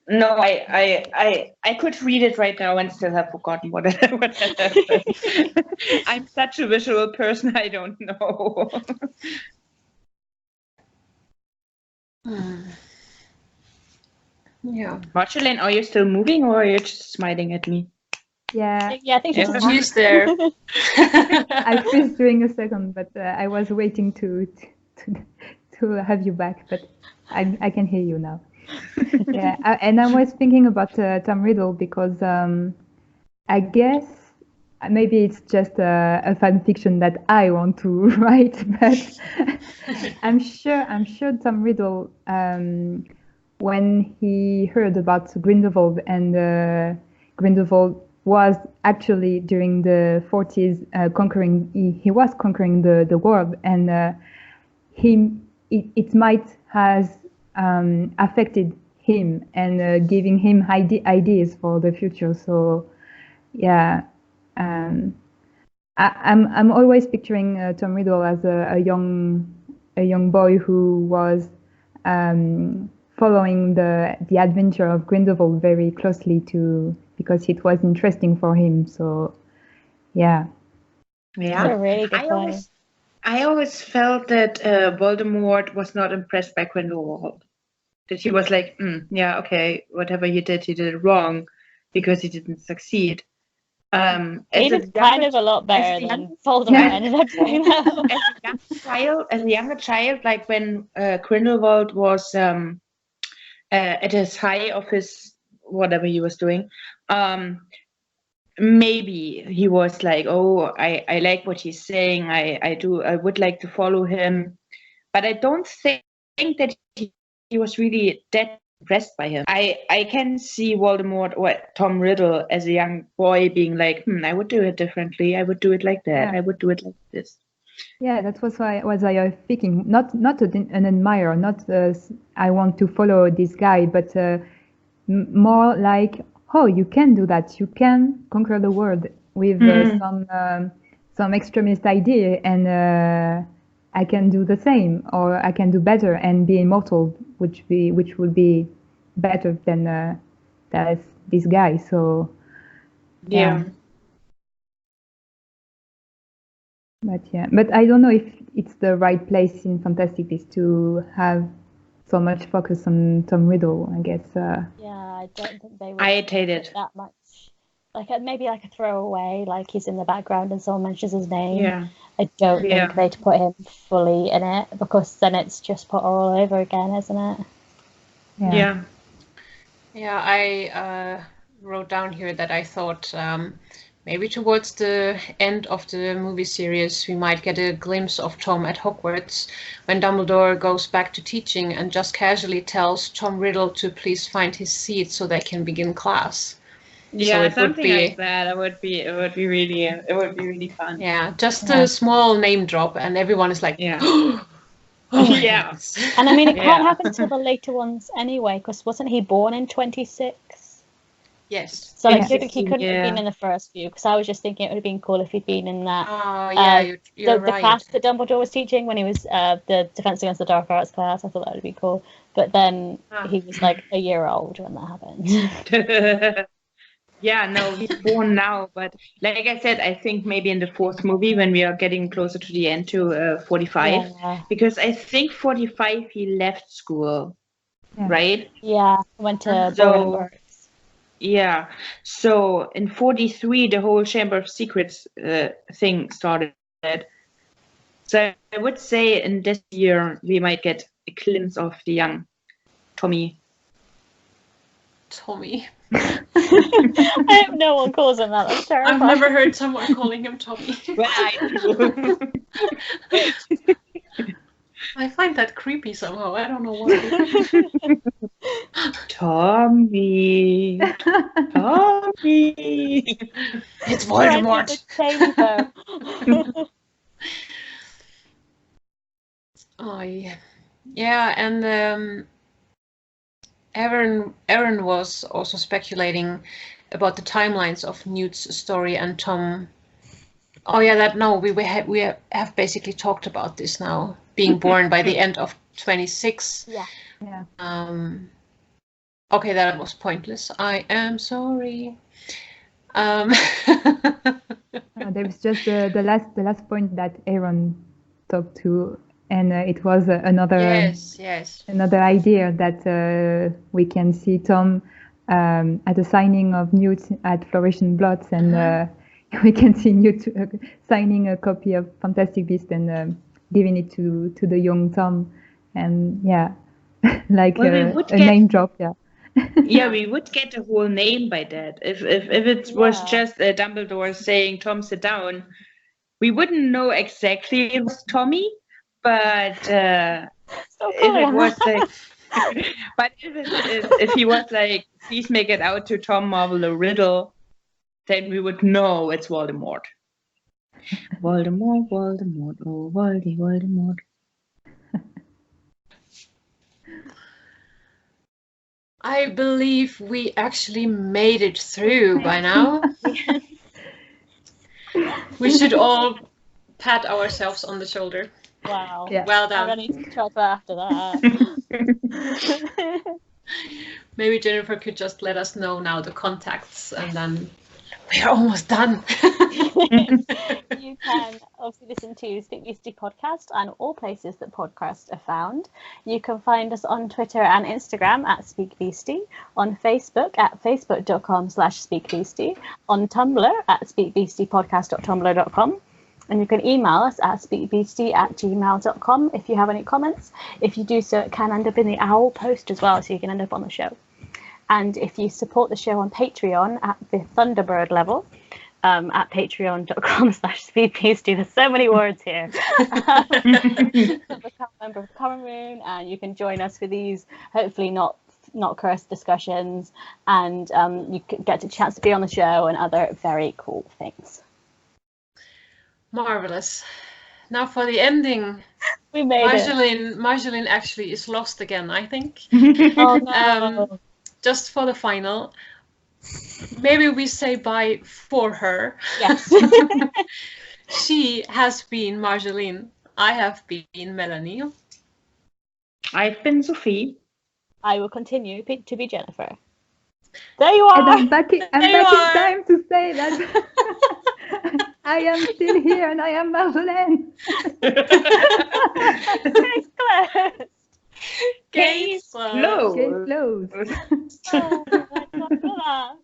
No, I could read it right now and still have forgotten what happened. I'm such a visual person, I don't know. Yeah. Marjolaine, are you still moving or are you just smiling at me? Yeah. I think she's there. I freeze during a second, but I was waiting to have you back, but I can hear you now. Yeah, and I was thinking about Tom Riddle because I guess maybe it's just a fan fiction that I want to write, but I'm sure Tom Riddle, when he heard about Grindelwald, and Grindelwald was actually during the 40s conquering. He was conquering the world, and it might has affected him and giving him ideas for the future. So yeah, I'm always picturing Tom Riddle as a young boy who was following the adventure of Grindelwald very closely because it was interesting for him. So yeah. That's a really good point. I always felt that Voldemort was not impressed by Grindelwald. That he was like, yeah, okay, whatever he did it wrong because he didn't succeed. He did kind of a lot better than Voldemort ended up doing that. As a younger child, like when Grindelwald was at his high of his whatever he was doing, maybe he was like, oh, I like what he's saying. I would like to follow him, but I don't think that he was really that impressed by him. I can see Voldemort or Tom Riddle as a young boy being like, I would do it differently. I would do it like that. I would do it like this. Yeah, that was why I was thinking. Not an admirer, not I want to follow this guy, but more like, oh, you can do that. You can conquer the world with some extremist idea, and I can do the same, or I can do better and be immortal, which would be better than this guy. So Yeah. But I don't know if it's the right place in Fantastic Beasts to have so much focus on Tom Riddle, I guess. I don't think they would. I hate it that much. Like maybe like a throwaway, like he's in the background and someone mentions his name. Yeah. I don't think they'd put him fully in it, because then it's just put all over again, isn't it? Yeah. Yeah, I wrote down here that I thought maybe towards the end of the movie series we might get a glimpse of Tom at Hogwarts when Dumbledore goes back to teaching and just casually tells Tom Riddle to please find his seat so they can begin class. Yeah, so something like that. It would be really fun. Yeah, just a small name drop, and everyone is like, oh yeah. And I mean, it can't happen to the later ones anyway, because wasn't he born in 26? Yes. So like, he couldn't have been in the first few, because I was just thinking it would have been cool if he'd been in that. Oh yeah, you're right. The class that Dumbledore was teaching when he was the Defense Against the Dark Arts class. I thought that would be cool, but then he was like a year old when that happened. Yeah, no, he's born now, but like I said, I think maybe in the fourth movie when we are getting closer to the end to 45, because I think 45 he left school, right? Yeah, went to Bowen. Yeah, so in 43 the whole Chamber of Secrets thing started. So I would say in this year we might get a glimpse of the young Tommy. I hope no one calls him that. That's terrifying. I've never heard someone calling him Tommy. Well, I do. I find that creepy somehow. I don't know why. Tommy. It's Voldemort. Oh yeah, yeah, and Aaron was also speculating about the timelines of Newt's story and Tom. Oh yeah, we have basically talked about this now, being born by the end of 26. Yeah. Okay, that was pointless. I am sorry. There was just the last point that Aaron talked to. And it was another idea that we can see Tom at the signing of Newt at Flourish and Blots, and we can see Newt signing a copy of Fantastic Beasts and giving it to the young Tom, and like a name drop, Yeah, we would get a whole name by that. If it was just Dumbledore saying Tom sit down, we wouldn't know exactly it was Tommy. But if it was like, if he was like, please make it out to Tom Marvel a riddle, then we would know it's Voldemort. Voldemort, oh Voldemort. I believe we actually made it through by now. We should all pat ourselves on the shoulder. Wow. Yeah. Well done. I need to try for after that. Maybe Jennifer could just let us know now the contacts, and then we're almost done. You can obviously listen to SpeakBeasty podcast and all places that podcasts are found. You can find us on Twitter and Instagram at SpeakBeasty, on Facebook at facebook.com/SpeakBeasty, on Tumblr at speakbeastypodcast.tumblr.com. And you can email us at speakbeasty@gmail.com if you have any comments. If you do so, it can end up in the OWL post as well, so you can end up on the show. And if you support the show on Patreon at the Thunderbird level, at patreon.com/speakbeasty. There's so many words here. Become a member of Common Room, and you can join us for these, hopefully not cursed discussions, and you get a chance to be on the show and other very cool things. Marvelous. Now for the ending. We made it. Marjolaine actually is lost again, I think. Oh no. Just for the final, maybe we say bye for her. Yes. She has been Marjolaine I have been Melanie. I've been Sophie. I will continue to be Jennifer. There you are. And I'm back in time to say that I am still here and I am Marjolaine. Case closed. Case closed. Case closed. Oh, I can't do that.